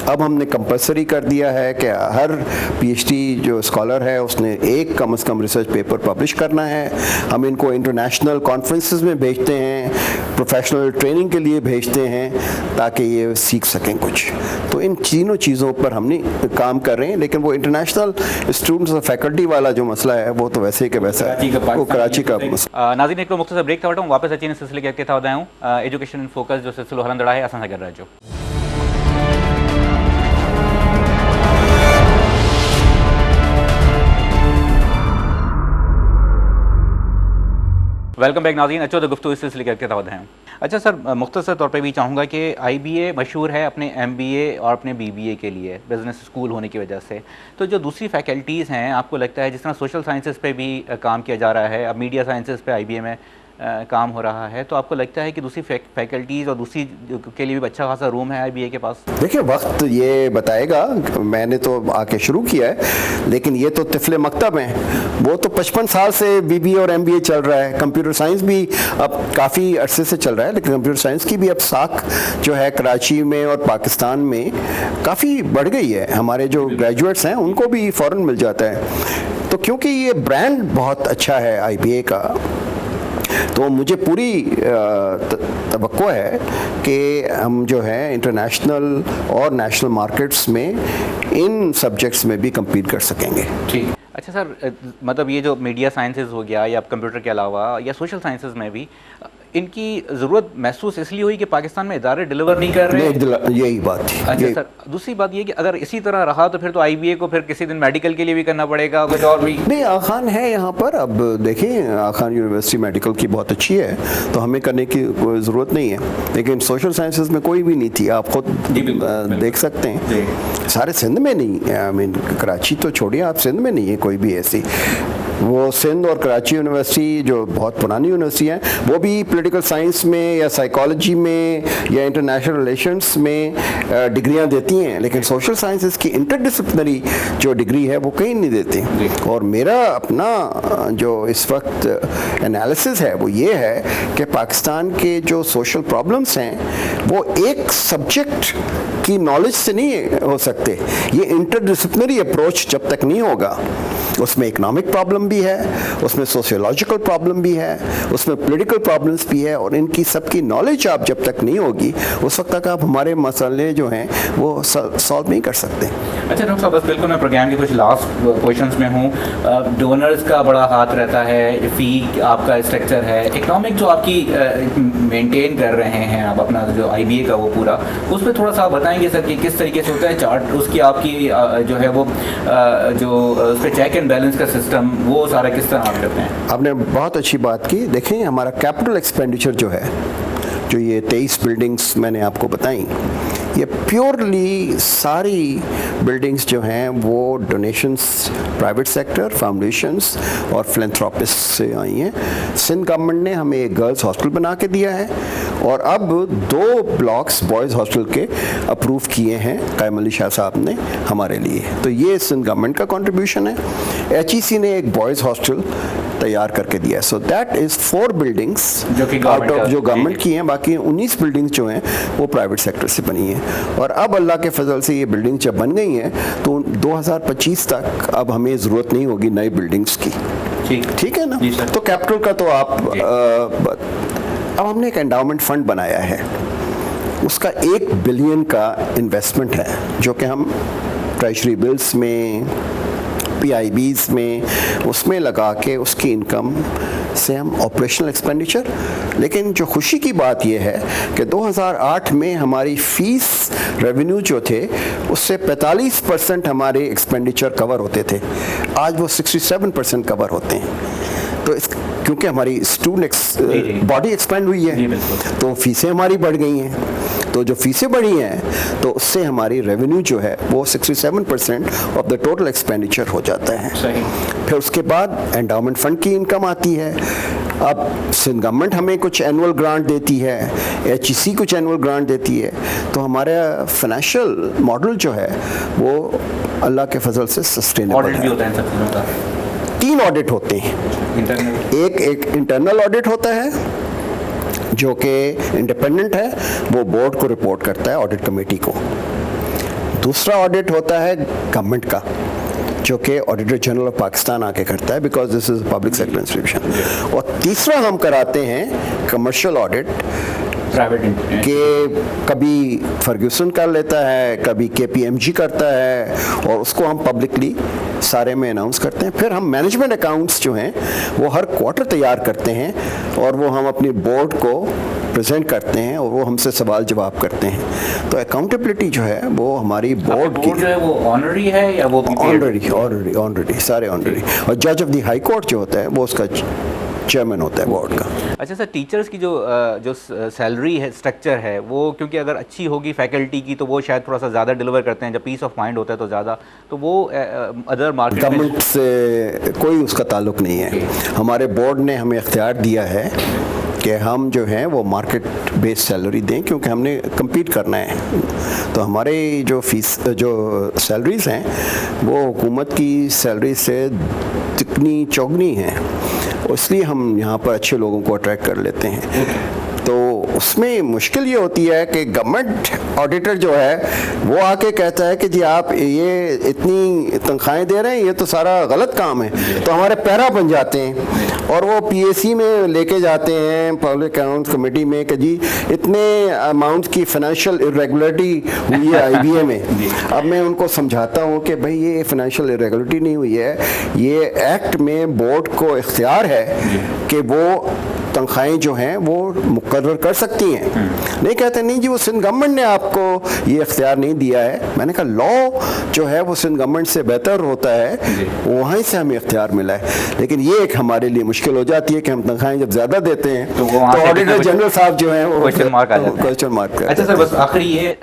Speaker 2: अब हमने कंपलसरी कर दिया है कि हर PhD जो स्कॉलर है उसने एक कम से कम रिसर्च पेपर पब्लिश करना है। हम इनको इंटरनेशनल कॉन्फ्रेंसेस में भेजते हैं, प्रोफेशनल ट्रेनिंग के लिए भेजते हैं, ताकि ये सीख सकें कुछ। तो इन तीनों चीज़ों पर हमने काम कर रहे हैं, लेकिन वो इंटरनेशनल स्टूडेंट्स और फैकल्टी वाला जो मसला है वो तो वैसे ही के वैसा है, वो कराची का मसला।
Speaker 1: नाज़रीन, एक मुख्तसर ब्रेक था वठूं, वापस अची सिलसिले के अॻिते था वधायूं। एजुकेशन इन फोकस जो सिलसिलो हलंदड़ आहे, असां सां गॾु रहिजो। वेलकम बैक नाज़रीन, अचो तो गुफ्तगू इस सिलसिले के अॻिते था वधायूं। अच्छा सर, मुख्तसर तौर पे भी चाहूँगा कि IBA मशहूर है अपने MBA और अपने BBA के लिए, बिज़नेस स्कूल होने की वजह से। तो जो दूसरी फैकल्टीज़ हैं, आपको लगता है जिस तरह सोशल साइंसेस पे भी काम किया जा रहा है, अब मीडिया साइंसेस पे IBA में काम हो रहा है, तो आपको लगता है कि दूसरी फैकल्टीज़ और दूसरी के लिए भी अच्छा खासा रूम है IBA के पास?
Speaker 2: देखिए, वक्त ये बताएगा। मैंने तो आके शुरू किया है, लेकिन ये तो तिफले मकतब हैं। वो तो 55 साल से BBA और MBA चल रहा है। कंप्यूटर साइंस भी अब काफ़ी अरसे से चल रहा है, लेकिन कंप्यूटर साइंस की भी अब साख जो है कराची में और पाकिस्तान में काफ़ी बढ़ गई है। हमारे जो ग्रेजुएट्स हैं उनको भी फ़ौरन मिल जाता है। तो क्योंकि ये ब्रांड बहुत अच्छा है IBA का, तो मुझे पूरी तवक्को है कि हम जो है इंटरनेशनल और नेशनल मार्केट्स में इन सब्जेक्ट्स में भी कम्पीट कर सकेंगे।
Speaker 1: ठीक। अच्छा सर, मतलब ये जो मीडिया साइंसेज हो गया या कंप्यूटर के अलावा या सोशल साइंसेज में भी इनकी ज़रूरत महसूस इसलिए हुई कि पाकिस्तान में इदारे डिलीवर नहीं कर रहे हैं?
Speaker 2: यही बात थी।
Speaker 1: अच्छा सर, दूसरी बात ये कि अगर इसी तरह रहा तो फिर तो IBA को फिर किसी दिन मेडिकल के लिए भी करना पड़ेगा, कुछ और भी
Speaker 2: नहीं। आखान है यहाँ पर। अब देखिए, आखान यूनिवर्सिटी मेडिकल की बहुत अच्छी है, तो हमें करने की कोई ज़रूरत नहीं है। लेकिन सोशल साइंसेज में कोई भी नहीं थी, आप खुद देख सकते हैं। सारे सिंध में नहीं, आई मीन कराची तो छोड़िए, आप सिंध में नहीं है कोई भी ऐसी। वो सिंध और कराची यूनिवर्सिटी जो बहुत पुरानी यूनिवर्सिटी हैं, वो भी पॉलिटिकल साइंस में या साइकोलॉजी में या इंटरनेशनल रिलेशंस में डिग्रियां देती हैं, लेकिन सोशल साइंसेस की इंटरडिसिप्लिनरी जो डिग्री है वो कहीं नहीं देती। और मेरा अपना जो इस वक्त एनालिसिस है वो ये है कि पाकिस्तान के जो सोशल प्रॉब्लम्स हैं वो एक सब्जेक्ट की नॉलेज से नहीं हो सकते। ये इंटरडिसिप्लिनरी अप्रोच जब तक नहीं होगा, उसमें इकोनॉमिक प्रॉब्लम भी है, उसमें सोशियोलॉजिकल प्रॉब्लम भी है, उसमें पॉलिटिकल प्रॉब्लम्स भी है, और इनकी सबकी नॉलेज आप जब तक नहीं होगी उस वक्त तक आप हमारे मसले जो हैं वो सॉल्व नहीं कर सकते।
Speaker 1: अच्छा डॉक्टर साहब, बस बिल्कुल मैं प्रोग्राम के कुछ लास्ट क्वेश्चंस में हूँ। डोनर्स का बड़ा हाथ रहता है, फ़ी आपका स्ट्रक्चर है, इकोनॉमिक जो आपकी मेंटेन कर रहे हैं आप अपना जो IBA का वो पूरा, उस पर थोड़ा सा आप बताएंगे सर कि किस तरीके से होता है चार्ट, उसकी आपकी जो है वो जो उस पर चेक एंड बैलेंस का सिस्टम, वो सारा किस तरह आप करते हैं?
Speaker 2: आपने बहुत अच्छी बात की। देखें, हमारा कैपिटल एक्सपेंडिचर जो है, जो ये 23 बिल्डिंग्स मैंने आपको बताई, ये प्योरली सारी बिल्डिंग्स जो हैं वो डोनेशंस, प्राइवेट सेक्टर, फाउंडेशंस और फिलैंथ्रोपिस्ट से आई हैं। सिंध गवर्नमेंट ने हमें एक गर्ल्स हॉस्टल बना के दिया है और अब 2 ब्लॉक्स बॉयज़ हॉस्टल के अप्रूव किए हैं कायम अली शाह साहब ने हमारे लिए। तो ये सिंध गवर्नमेंट का कंट्रीब्यूशन है। HEC ने एक बॉयज़ हॉस्टल तैयार करके दिया है। So that is 4 buildings out of जो गवर्नमेंट की हैं। बाकी 19 बिल्डिंग्स जो हैं वो प्राइवेट सेक्टर से बनी हैं। और अब अल्लाह के फजल से ये बिल्डिंग जब बन गई हैं तो 2025 तक अब हमें ज़रूरत नहीं होगी नई बिल्डिंग्स की। ठीक है ना? तो कैपिटल का तो आप अब हमने एक एंडाउमेंट फंड बनाया है, उसका 1 बिलियन का इन्वेस्टमेंट है, जो कि हम ट्रेजरी बिल्स में, PIBs में, उसमें लगा के उसकी इनकम से हम ऑपरेशनल एक्सपेंडिचर। लेकिन जो खुशी की बात यह है कि 2008 में हमारी फीस रेवेन्यू जो थे उससे 45% हमारे एक्सपेंडिचर कवर होते थे, आज वो 67% कवर होते हैं। तो इस क्योंकि हमारी स्टूडेंट बॉडी एक्सपेंड हुई है तो फीसें हमारी बढ़ गई हैं। तो जो फीसें बढ़ी हैं तो उससे हमारी रेवेन्यू जो है वो 67% ऑफ द टोटल एक्सपेंडिचर हो जाता है। फिर उसके बाद एंडाउमेंट फंड की इनकम आती है। अब सिंध गवर्नमेंट हमें कुछ एनुअल ग्रांट देती है, HEC कुछ एनुअल ग्रांट देती है। तो हमारा फाइनेंशियल मॉडल जो है वो अल्लाह के फजल से सस्टेनेबल है। 3 ऑडिट होते हैं। एक इंटरनल ऑडिट होता है जो कि इंडिपेंडेंट है, वो बोर्ड को रिपोर्ट करता है, ऑडिट कमेटी को। दूसरा ऑडिट होता है गवर्नमेंट का, जो कि ऑडिटर जनरल ऑफ पाकिस्तान आके करता है, because this is public sector institution. और तीसरा हम कराते हैं कमर्शियल ऑडिट, कि कभी फर्ग्यूसन कर लेता है, कभी KPMG करता है, और उसको हम पब्लिकली सारे में अनाउंस करते हैं। फिर हम मैनेजमेंट अकाउंट्स जो हैं वो हर क्वार्टर तैयार करते हैं और वो हम अपनी बोर्ड को प्रेजेंट करते हैं और वो हमसे सवाल जवाब करते हैं। तो अकाउंटेबिलिटी जो है वो हमारी बोर्ड की
Speaker 1: जो है वो ऑनरी है या वो
Speaker 2: ऑनरी सारे ऑनरी। और जज ऑफ द हाई कोर्ट जो होता है वो उसका चेयरमैन होता है बोर्ड का।
Speaker 1: अच्छा सर, टीचर्स की जो सैलरी है, स्ट्रक्चर है, वो क्योंकि अगर अच्छी होगी फैकल्टी की तो वो शायद थोड़ा सा ज़्यादा डिलीवर करते हैं, जब पीस ऑफ माइंड होता है तो ज़्यादा, तो वो अदर मार्केट
Speaker 2: गवर्नमेंट से कोई उसका ताल्लुक नहीं है। हमारे बोर्ड ने हमें इख्तियार दिया है कि हम जो हैं वो मार्केट बेस्ड सैलरी दें, क्योंकि हमने कम्पीट करना है। तो हमारे जो सैलरीज़ हैं वो हुकूमत की सैलरी से तिगनी चौगनी हैं, इसलिए हम यहाँ पर अच्छे लोगों को अट्रैक्ट कर लेते हैं। तो उसमें मुश्किल ये होती है कि गवर्नमेंट ऑडिटर जो है वो आके कहता है कि जी आप ये इतनी तनख्वाहें दे रहे हैं, ये तो सारा गलत काम है। तो हमारे पैरा बन जाते हैं और वो PAC में लेके जाते हैं, पब्लिक अकाउंट्स कमेटी में, कि जी इतने अमाउंट की फाइनेंशियल इरेगुलरिटी हुई है IBA में। अब मैं उनको समझाता हूँ कि भाई ये फाइनेंशियल इरेगुलरिटी नहीं हुई है, ये एक्ट में बोर्ड को इख्तियार है कि वो तनख्वाहें जो हैं वो मुकर्रर कर सकती हैं। नहीं कहते नहीं जी वो सिंध गवर्नमेंट ने आपको ये इख्तियार नहीं दिया है। मैंने कहा लॉ जो है वो सिंध गवर्नमेंट से बेहतर होता है, वहीं से हमें इख्तियार मिला है। लेकिन ये एक हमारे लिए मुश्किल हो जाती है कि हम तनख्वाहें जब ज़्यादा देते हैं तो ऑडिटर जनरल साहब जो हैं वो क्वेश्चन मार्क करते हैं।
Speaker 1: अच्छा सर, बस आखिरी ये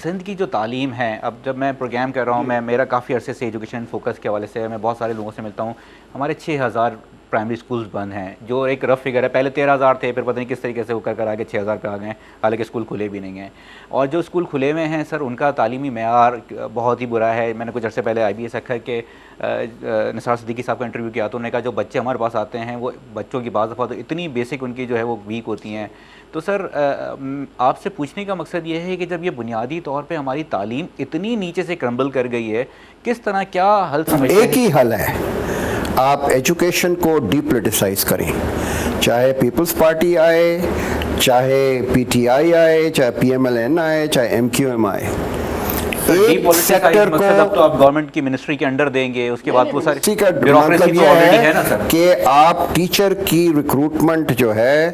Speaker 1: सिंध की जो तालीम है, अब जब मैं प्रोग्राम कर रहा हूँ, मैं मेरा काफ़ी अरसे से एजुकेशन फोकस के हवाले से मैं बहुत सारे लोगों से मिलता हूँ, हमारे 6000 प्राइमरी स्कूल्स बंद हैं, जो एक रफ फिगर है। पहले 13,000 थे, फिर पता नहीं किस तरीके से वो कर आगे 6,000 पे आ गए, हालांकि स्कूल खुले भी नहीं हैं। और जो स्कूल खुले हुए हैं सर, उनका तालीमी मेयार बहुत ही बुरा है। मैंने कुछ अर्से पहले IBA अखर के निसार सिद्दीकी साहब का इंटरव्यू किया तो उन्होंने कहा जो बच्चे हमारे पास आते हैं वो बच्चों की बाज़ दफ़ा तो इतनी बेसिक उनकी जो है वो वीक होती हैं। तो सर आपसे पूछने का मकसद ये है कि जब ये बुनियादी तौर पे हमारी तालीम इतनी नीचे से क्रम्बल कर गई है, किस तरह क्या हल समझते हैं?
Speaker 2: एक ही हल है, आप एजुकेशन को डीपोलिटिसाइज करें। चाहे पीपल्स पार्टी आए, चाहे PTI आए, चाहे PMLN आए, चाहे MQM आए, एक सेक्टर को
Speaker 1: अब तो आप गवर्नमेंट की मिनिस्ट्री के अंडर देंगे, उसके बाद वो सारी
Speaker 2: इसी का
Speaker 1: ब्यूरोक्रेसी
Speaker 2: मतलब
Speaker 1: तो
Speaker 2: ये
Speaker 1: ऑलरेडी है ना
Speaker 2: है
Speaker 1: सर।
Speaker 2: कि आप टीचर की रिक्रूटमेंट जो है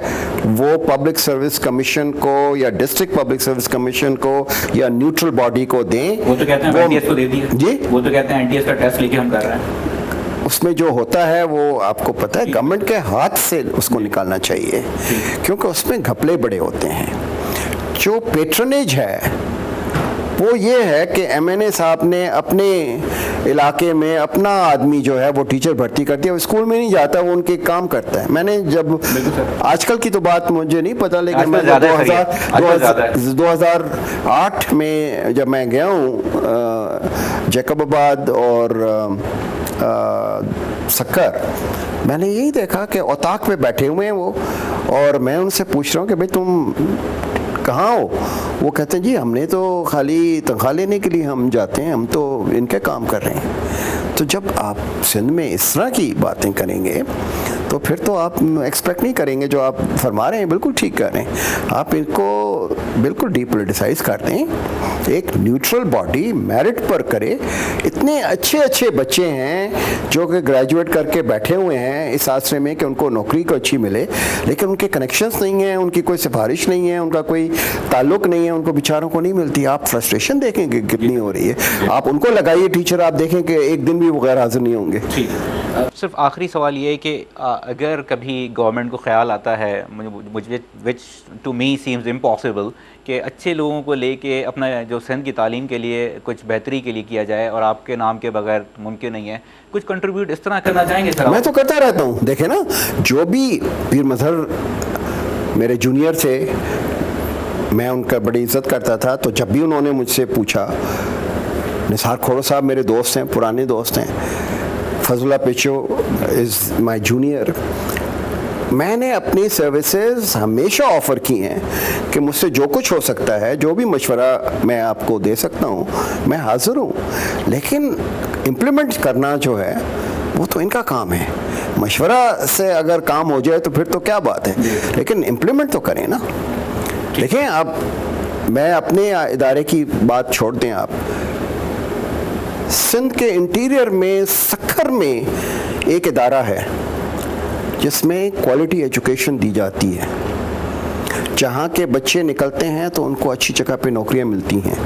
Speaker 2: वो पब्लिक सर्विस कमीशन को या डिस्ट्रिक्ट पब्लिक सर्विस कमीशन को या न्यूट्रल बॉडी को दें।
Speaker 1: वो तो कहते हैं एनटीएस को दे दिया
Speaker 2: जी,
Speaker 1: वो तो कहते हैं एनटीएस का टेस्ट लेके हम कर रहे हैं।
Speaker 2: उसमें जो होता है वो आपको पता है गवर्नमेंट के हाथ से उसको निकालना चाहिए, क्योंकि उसमें घपले बड़े होते हैं। जो पेट्रनेज है वो ये है कि एमएनए साहब ने अपने इलाके में अपना आदमी जो है वो टीचर भर्ती कर दिया, वो स्कूल में नहीं जाता, वो उनके काम करता है। मैंने जब आजकल की तो बात मुझे नहीं पता, लेकिन मैं 2008 में जब मैं गया हूँ जैकबाबाद और सक्कर, मैंने यही देखा कि औताक पे बैठे हुए हैं वो, और मैं उनसे पूछ रहा हूँ कि भाई तुम कहाँ हो? वो कहते हैं जी हमने तो खाली तनख्वाह लेने के लिए हम जाते हैं, हम तो इनके काम कर रहे हैं। तो जब आप सिंध में इस तरह की बातें करेंगे तो फिर तो आप एक्सपेक्ट नहीं करेंगे, जो आप फरमा रहे हैं बिल्कुल ठीक कर रहे हैं, आप इनको बिल्कुल डीपोलिटिसाइज कर दें, एक न्यूट्रल बॉडी मेरिट पर करे। इतने अच्छे अच्छे बच्चे हैं जो कि ग्रेजुएट करके बैठे हुए हैं इस आसरे में कि उनको नौकरी को अच्छी मिले, लेकिन उनके कनेक्शंस नहीं हैं, उनकी कोई सिफारिश नहीं है, उनका कोई ताल्लुक नहीं है, उनको बेचारों को नहीं मिलती। आप फ्रस्ट्रेशन देखेंगे कितनी हो रही है, आप उनको लगाइए टीचर, आप देखें कि एक दिन भी वो गैर हाजिर नहीं होंगे।
Speaker 1: सिर्फ आखिरी सवाल ये है कि अगर कभी गवर्नमेंट को ख्याल आता है, मुझे विच टू मी सीम्स इम्पॉसिबल, कि अच्छे लोगों को लेके अपना जो सिंध की तालीम के लिए कुछ बेहतरी के लिए किया जाए और आपके नाम के बगैर मुमकिन नहीं है, कुछ कंट्रीब्यूट इस तरह करना चाहेंगे सर?
Speaker 2: मैं तो करता रहता हूँ। देखे ना, जो भी पीर मजहर मेरे जूनियर थे, मैं उनका बड़ी इज्जत करता था, तो जब भी उन्होंने मुझसे पूछा, निसार खोड़ो साहब मेरे दोस्त हैं, पुराने दोस्त हैं, फजला पिचो इज़ माय जूनियर, मैंने अपनी सर्विसेज हमेशा ऑफ़र की हैं कि मुझसे जो कुछ हो सकता है, जो भी मशवरा मैं आपको दे सकता हूँ, मैं हाज़िर हूँ, लेकिन इम्प्लीमेंट करना जो है वो तो इनका काम है। मशवरा से अगर काम हो जाए तो फिर तो क्या बात है, लेकिन इम्प्लीमेंट तो करें ना। देखें, आप मैं अपने इदारे की बात छोड़ दें, आप सिंध के इंटीरियर में सक्कर में एक इदारा है जिसमें क्वालिटी एजुकेशन दी जाती है, जहाँ के बच्चे निकलते हैं तो उनको अच्छी जगह पे नौकरियाँ मिलती हैं,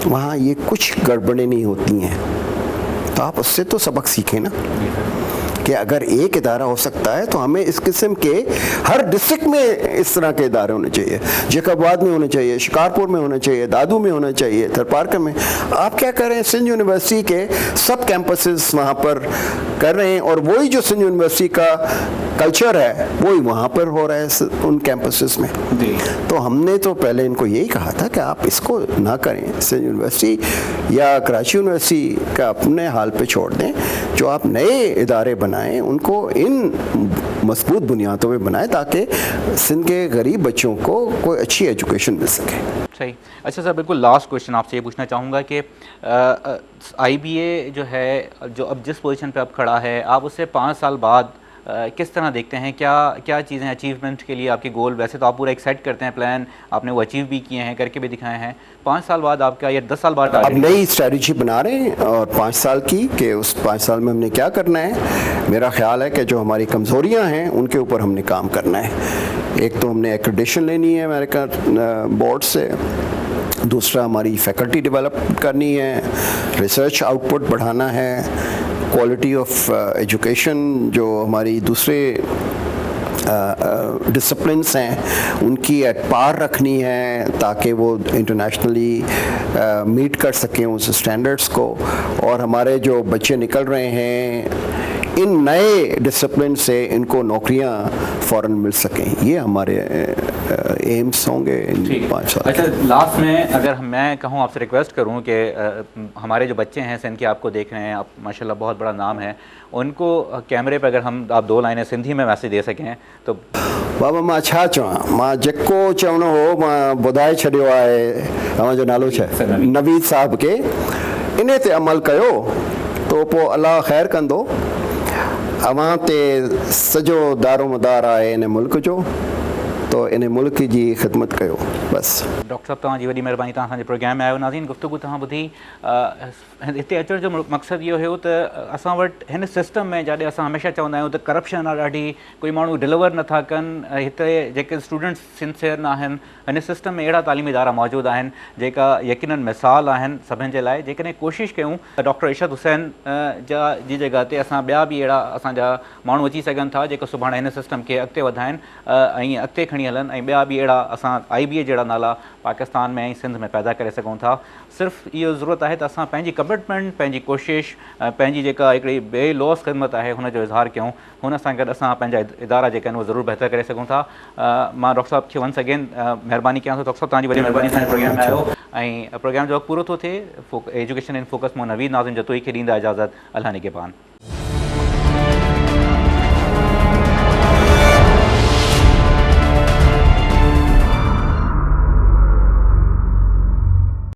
Speaker 2: वहाँ ये कुछ गड़बड़ें नहीं होती हैं। तो आप उससे तो सबक सीखें ना, कि अगर एक इदारा हो सकता है तो हमें इस किस्म के हर डिस्ट्रिक्ट में इस तरह के इदारे होने चाहिए। जैकबाबाद में होने चाहिए, शिकारपुर में होने चाहिए, दादू में होने चाहिए, थरपारकर में। आप क्या कर रहे हैं, सिंध यूनिवर्सिटी के सब कैंपसेस वहाँ पर कर रहे हैं, और वही जो सिंध यूनिवर्सिटी का कल्चर है वही वहाँ पर हो रहा है उन कैंपसेस में। तो हमने तो पहले इनको यही कहा था कि आप इसको ना करें, सिंध यूनिवर्सिटी या कराची यूनिवर्सिटी का अपने हाल पे छोड़ दें, जो आप नए इदारे बनाएं उनको इन मजबूत बुनियादों पे बनाएं ताकि सिंध के गरीब बच्चों को कोई अच्छी एजुकेशन मिल सके।
Speaker 1: सही। अच्छा सर, बिल्कुल लास्ट क्वेश्चन आपसे ये पूछना चाहूँगा कि IBA जो है, जो अब जिस पोजीशन पे आप खड़ा है, आप उससे 5 साल बाद किस तरह देखते हैं? क्या चीज़ें अचीवमेंट के लिए आपके गोल, वैसे तो आप पूरा एक सेट करते हैं प्लान, आपने वो अचीव भी किए हैं, करके भी दिखाए हैं, 5 साल बाद आपका या 10 साल बाद
Speaker 2: अब नई स्ट्रेटजी बना रहे हैं और 5 साल की, कि उस 5 साल में हमने क्या करना है। मेरा ख्याल है कि जो हमारी कमज़ोरियां हैं उनके ऊपर हमने काम करना है। एक तो हमने एक्रेडिटेशन लेनी है अमेरिका बोर्ड से, दूसरा हमारी फैकल्टी डेवलप करनी है, रिसर्च आउटपुट बढ़ाना है, क्वालिटी ऑफ एजुकेशन जो हमारी दूसरे डिसिप्लिन्स हैं उनकी एट पार रखनी है ताकि वो इंटरनेशनली मीट कर सकें उस स्टैंडर्ड्स को, और हमारे जो बच्चे निकल रहे हैं इन नए डिसिप्लिन से इनको नौकरियां फ़ौरन मिल सकें। ये हमारे एम्स होंगे इन 5 साल।
Speaker 1: अच्छा, लास्ट में अगर मैं कहूँ, आपसे रिक्वेस्ट करूँ कि हमारे जो बच्चे हैं सिंध के आपको देख रहे हैं, आप माशाल्लाह बहुत बड़ा नाम है, उनको कैमरे पे अगर आप 2 लाइनें सिंधी में मैसेज दे सकें तो।
Speaker 2: बाबा मां छा चवां, मां जेको चवणो हो मां ॿुधाए छॾियो आहे, तव्हांजो नालो छा आहे? नवीद साहब के। इन ते अमल कयो तो पोइ अलाह ख़ैर कंदो। अवां ते सॼो दारोमदार आहे इन मुल्क जो, तो इन मुल्क जी ख़िदमत कयो बस।
Speaker 1: डॉक्टर साहब तव्हांजी वॾी महिरबानी, तव्हां असांजे प्रोग्राम में आयो। नाज़रीन, गुफ़्तगू तव्हां ॿुधी। हिते अचण जो मक़सदु इहो हुयो त असां वटि हिन सिस्टम में जॾहिं असां हमेशह चवंदा आहियूं त करप्शन आहे ॾाढी, कोई माण्हू डिलीवर नथा कनि, हिते जेके स्टूडेंट्स सिंसियर न आहिनि, हिन सिस्टम में अहिड़ा तालीमी इदारा मौजूदु आहिनि जेका यकीनन मिसाल आहिनि सभिनि जे लाइ। जेकॾहिं कोशिशि कयूं त डॉक्टर इरशाद हुसैन जी जॻह ते असां ॿिया बि अहिड़ा असांजा माण्हू अची सघनि था जेको सुभाणे हिन सिस्टम खे अॻिते वधाइनि ऐं अॻिते खणी हलनि, ऐं ॿिया बि अहिड़ा असां IBA जहिड़ा नाला पाकिस्तान में ऐं सिंध में पैदा करे सघूं था। सिर्फ़ु इहो ज़रूरत आहे त असां पंहिंजी कमिटमेंट, पंहिंजी कोशिशि, पंहिंजी जेका हिकिड़ी बेलौस ख़िदमत आहे हुन जो इज़हार कयूं। हुन सां गॾु असां पंहिंजा इदारा जेके आहिनि उहे ज़रूरु बहितर करे सघूं था। मां डॉक्टर साहब खे वंस अगेन महिरबानी कयां थो। डॉक्टर साहब तव्हांजी वॾी महिरबानी असांजे प्रोग्राम में आयो, ऐं प्रोग्राम जो वक़्तु पूरो थो थिए। एजुकेशन इन फोकस मां नवीद नाज़िम जतोई खे ॾींदा इजाज़त। अल्लाह निगहबान।